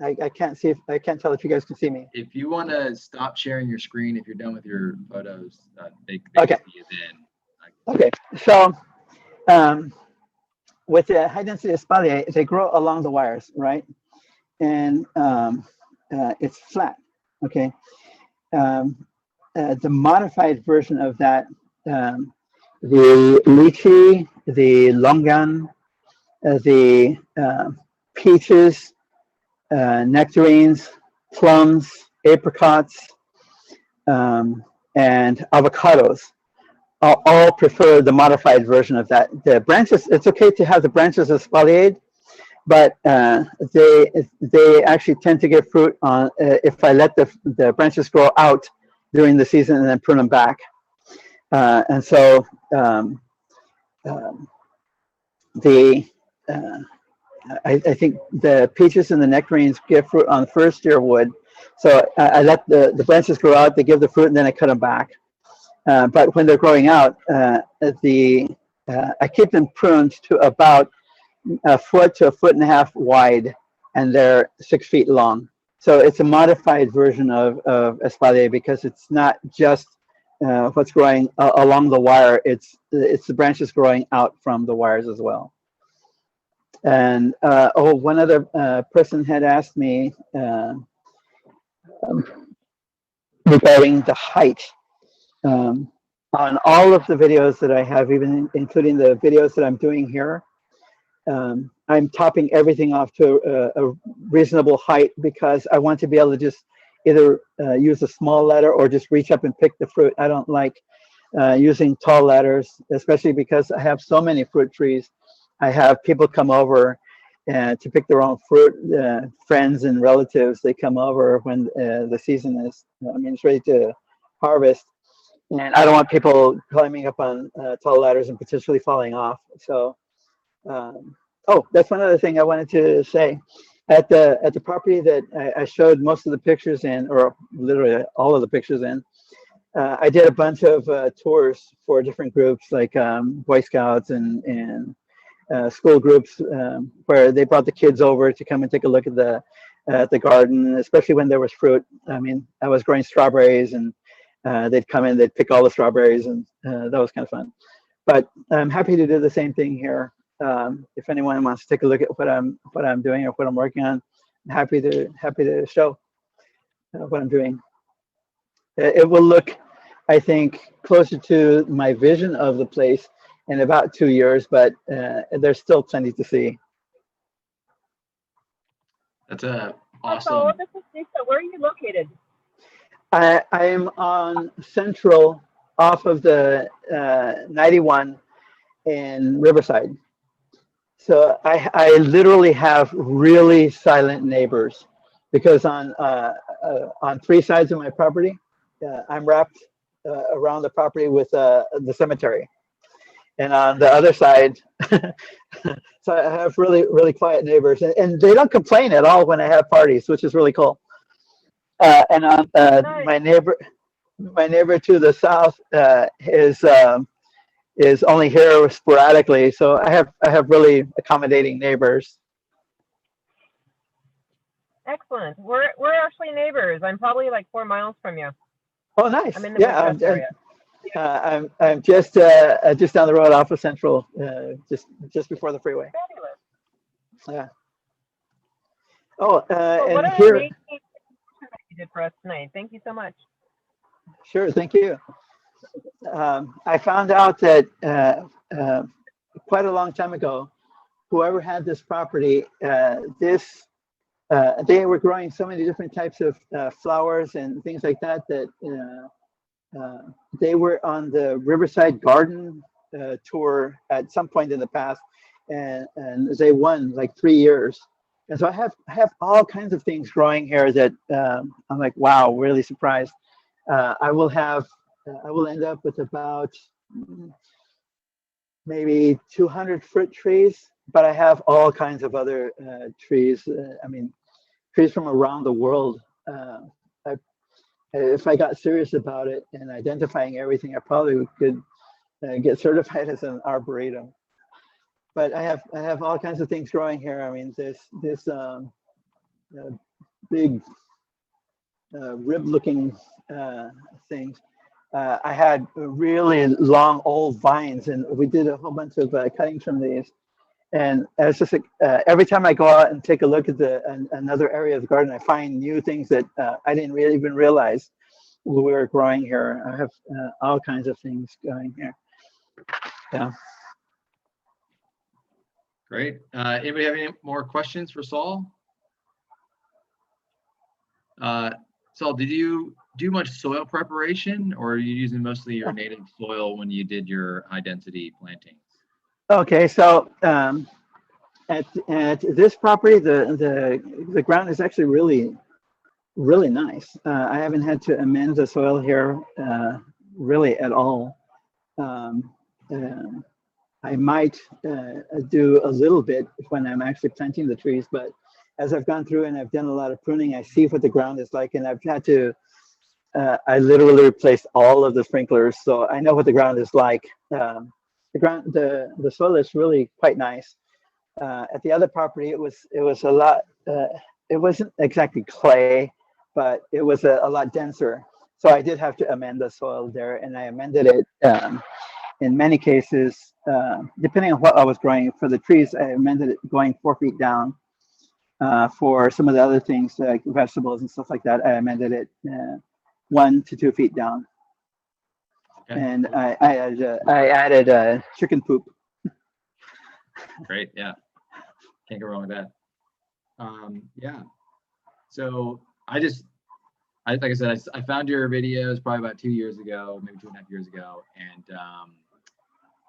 I can't see. I can't tell if you guys can see me. If you want to stop sharing your screen, if you're done with your photos, they okay. see you then. Okay. So with the high density espalier, they grow along the wires, right? And it's flat. Okay. the modified version of that, the lychee, the longan, the peaches, nectarines, plums, apricots, and avocados all prefer the modified version of that. The branches, it's okay to have the branches espaliered, but they actually tend to get fruit on if I let the branches grow out during the season and then prune them back. And so the I think the peaches and the nectarines give fruit on first year wood. So I let the branches grow out, they give the fruit, and then I cut them back. But when they're growing out, I keep them pruned to about a foot to a foot and a half wide, and they're 6 feet long. So it's a modified version of espalier because it's not just what's growing along the wire. It's the branches growing out from the wires as well. And one other person had asked me regarding the height. On all of the videos that I have, even including the videos that I'm doing here, I'm topping everything off to a reasonable height because I want to be able to just either use a small ladder or just reach up and pick the fruit. I don't like using tall ladders, especially because I have so many fruit trees. I have people come over to pick their own fruit, friends and relatives. They come over when the season is, it's ready to harvest. And I don't want people climbing up on tall ladders and potentially falling off. So, that's one other thing I wanted to say. At the property that I showed most of the pictures in, or literally all of the pictures in, I did a bunch of tours for different groups like Boy Scouts and school groups where they brought the kids over to come and take a look at the garden, especially when there was fruit. I was growing strawberries and they'd come in, they'd pick all the strawberries, and that was kind of fun. But I'm happy to do the same thing here. If anyone wants to take a look at what I'm doing or what I'm working on, I'm happy to show what I'm doing. It will look, I think, closer to my vision of the place in about 2 years, but there's still plenty to see. That's awesome. So this is Lisa. Where are you located? I am on Central off of the 91 in Riverside. So I literally have really silent neighbors because on 3 sides of my property, I'm wrapped around the property with the cemetery. And on the other side, so I have really, really quiet neighbors, and they don't complain at all when I have parties, which is really cool. And on Nice. my neighbor to the south is only here sporadically, so I have really accommodating neighbors. Excellent. We're actually neighbors. I'm probably like 4 miles from you. Oh, nice. I'm in the Yeah, Midwest area. I'm just down the road off of Central, just before the freeway. Fabulous. Yeah. Oh, Well, what and an here, amazing that you did for us tonight. Thank you so much. sure, thank you. I found out that quite a long time ago, whoever had this property, they were growing so many different types of flowers and things like that they were on the Riverside Garden tour at some point in the past, and they won like 3 years. And so I have all kinds of things growing here that I'm like, wow, really surprised. I will end up with about maybe 200 fruit trees, but I have all kinds of other trees. Trees from around the world. If I got serious about it and identifying everything, I probably could get certified as an arboretum. But I have all kinds of things growing here. This big rib-looking things. I had really long old vines, and we did a whole bunch of cuttings from these. And it's just like every time I go out and take a look at another area of the garden, I find new things that I didn't really even realize. we were growing here. I have all kinds of things going here. Yeah. Great. Anybody have any more questions for Saul? Saul, did you do much soil preparation, or are you using mostly your native soil when you did your high density plantings? Okay, so at this property, the ground is actually really nice. I haven't had to amend the soil here really at all. I might do a little bit when I'm actually planting the trees, but as I've gone through and I've done a lot of pruning, I see what the ground is like, and I've had to, I literally replaced all of the sprinklers, so I know what the ground is like. The soil is really quite nice. At the other property, it was a lot, it wasn't exactly clay, but it was a lot denser. So I did have to amend the soil there, and I amended it in many cases, depending on what I was growing. For the trees, I amended it going 4 feet down. For some of the other things like vegetables and stuff like that, I amended it 1 to 2 feet down. Okay. And I added chicken poop. Great, yeah, can't go wrong with that. Yeah, so like I said, I found your videos probably about 2 years ago, maybe 2.5 years ago, and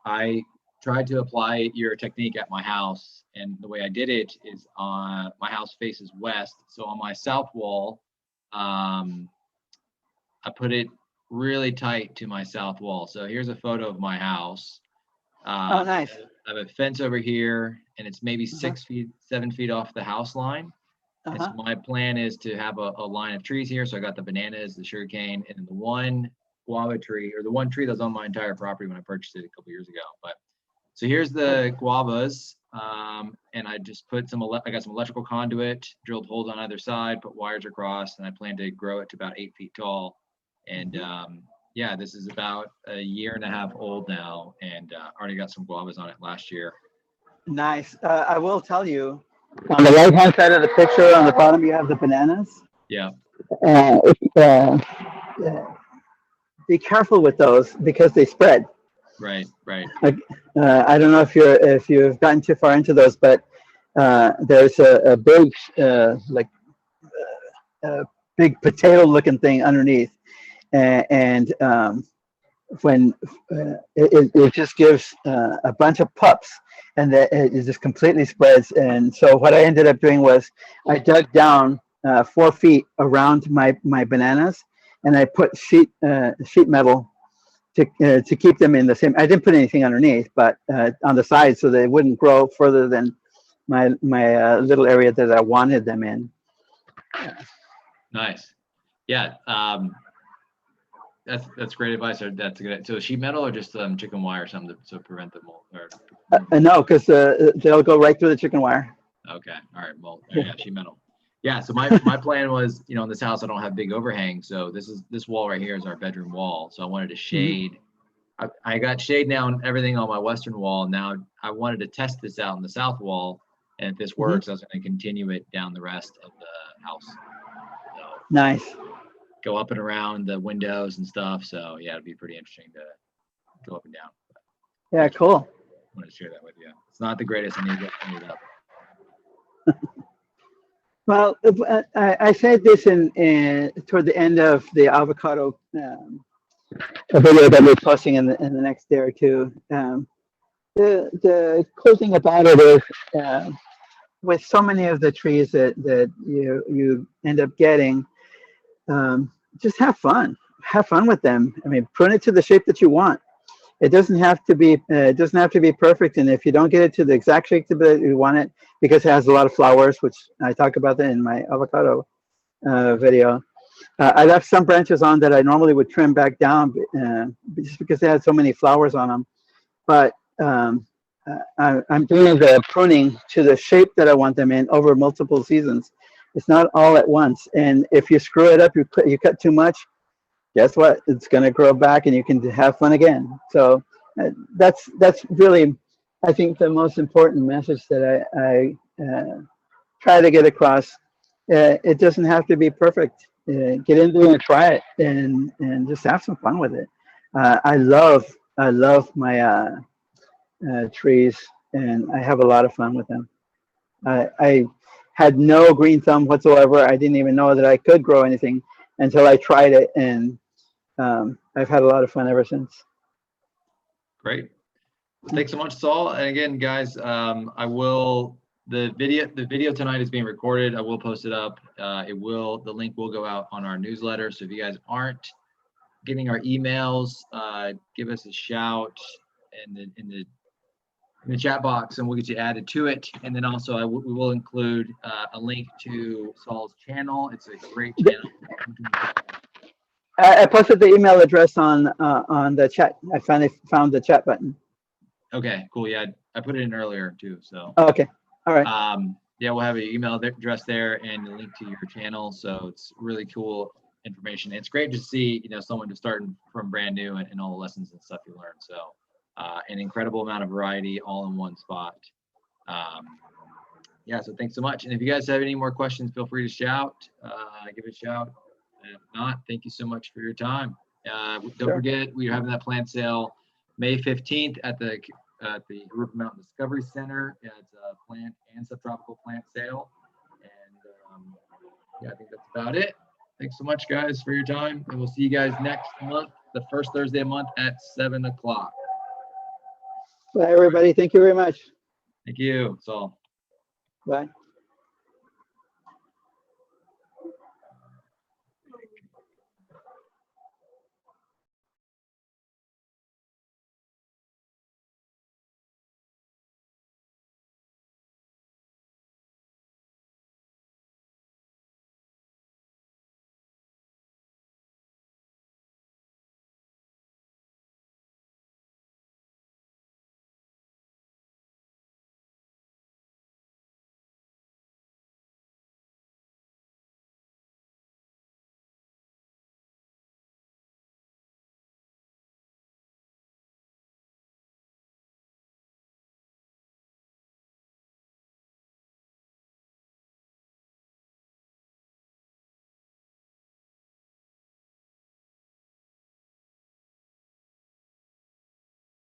I tried to apply your technique at my house, and the way I did it is my house faces west, so on my south wall, I put it really tight to my south wall. So here's a photo of my house. Oh, nice. I have a fence over here, and it's maybe 6 feet, 7 feet off the house line. And so my plan is to have a line of trees here. So I got the bananas, the sugarcane, and then the one guava tree, or the one tree that's on my entire property when I purchased it a couple years ago. But so here's the guavas, and I just put I got some electrical conduit, drilled holes on either side, put wires across, and I plan to grow it to about 8 feet tall. And yeah, this is about 1.5 years old now, and already got some guavas on it last year. Nice. I will tell you, on the right-hand side of the picture, on the bottom, you have the bananas. Yeah. Be careful with those because they spread. Right. I don't know if you've gotten too far into those, but there's a big big potato-looking thing underneath, and when it just gives a bunch of pups, and it just completely spreads. And so what I ended up doing was I dug down 4 feet around my bananas, and I put sheet metal to keep them in the same. I didn't put anything underneath, but on the sides, so they wouldn't grow further than my little area that I wanted them in. Nice. Yeah. That's great advice. That's a good. So sheet metal or just chicken wire or something to prevent the mold? No, because they'll go right through the chicken wire. Okay. All right. Well, yeah, sheet metal. Yeah. So my plan was, in this house I don't have big overhang, so this wall right here is our bedroom wall. So I wanted to shade. I got shade now and everything on my western wall. Now I wanted to test this out on the south wall, and if this works, I was going to continue it down the rest of the house. So, nice. Go up and around the windows and stuff. So yeah, it'd be pretty interesting to go up and down. Yeah, cool. I wanted to share that with you. It's not the greatest. I need to get it up. Well, I said this toward the end of the avocado video that we're posting in the next day or two. The cool thing about it is with so many of the trees that you end up getting, just have fun with them. I mean, prune it to the shape that you want. It doesn't have to be perfect, and if you don't get it to the exact shape that you want it, because it has a lot of flowers, which I talk about that in my avocado video. I left some branches on that I normally would trim back down just because they had so many flowers on them. But I'm doing the pruning to the shape that I want them in over multiple seasons. It's not all at once. And if you screw it up, you cut too much, guess what? It's going to grow back and you can have fun again. So that's really, I think, the most important message that I try to get across. It doesn't have to be perfect. get in there and try it and just have some fun with it. I love my trees, and I have a lot of fun with them. I had no green thumb whatsoever. I didn't even know that I could grow anything until I tried it, and I've had a lot of fun ever since. Great. Thanks so much, Saul. And again, guys, the video tonight is being recorded. I will post it up. The link will go out on our newsletter. So if you guys aren't getting our emails, give us a shout in the chat box, and we'll get you added to it. And then also we will include a link to Saul's channel. It's a great channel. I posted the email address on the chat. I finally found the chat button. Okay, cool. Yeah, I put it in earlier too. So Okay, all right. yeah, we'll have an email address there and a link to your channel. So it's really cool information. It's great to see, someone just starting from brand new and all the lessons and stuff you learn. So an incredible amount of variety all in one spot. Yeah, so thanks so much. And if you guys have any more questions, feel free to shout, give it a shout. And if not, thank you so much for your time. Don't forget, we're having that plant sale May 15th at the Roof Mountain Discovery Center. Yeah, it's a plant and subtropical plant sale. And yeah, I think that's about it. Thanks so much, guys, for your time. And we'll see you guys next month, the first Thursday of the month at 7 o'clock. Bye, everybody. Thank you very much. Thank you, Saul. Bye.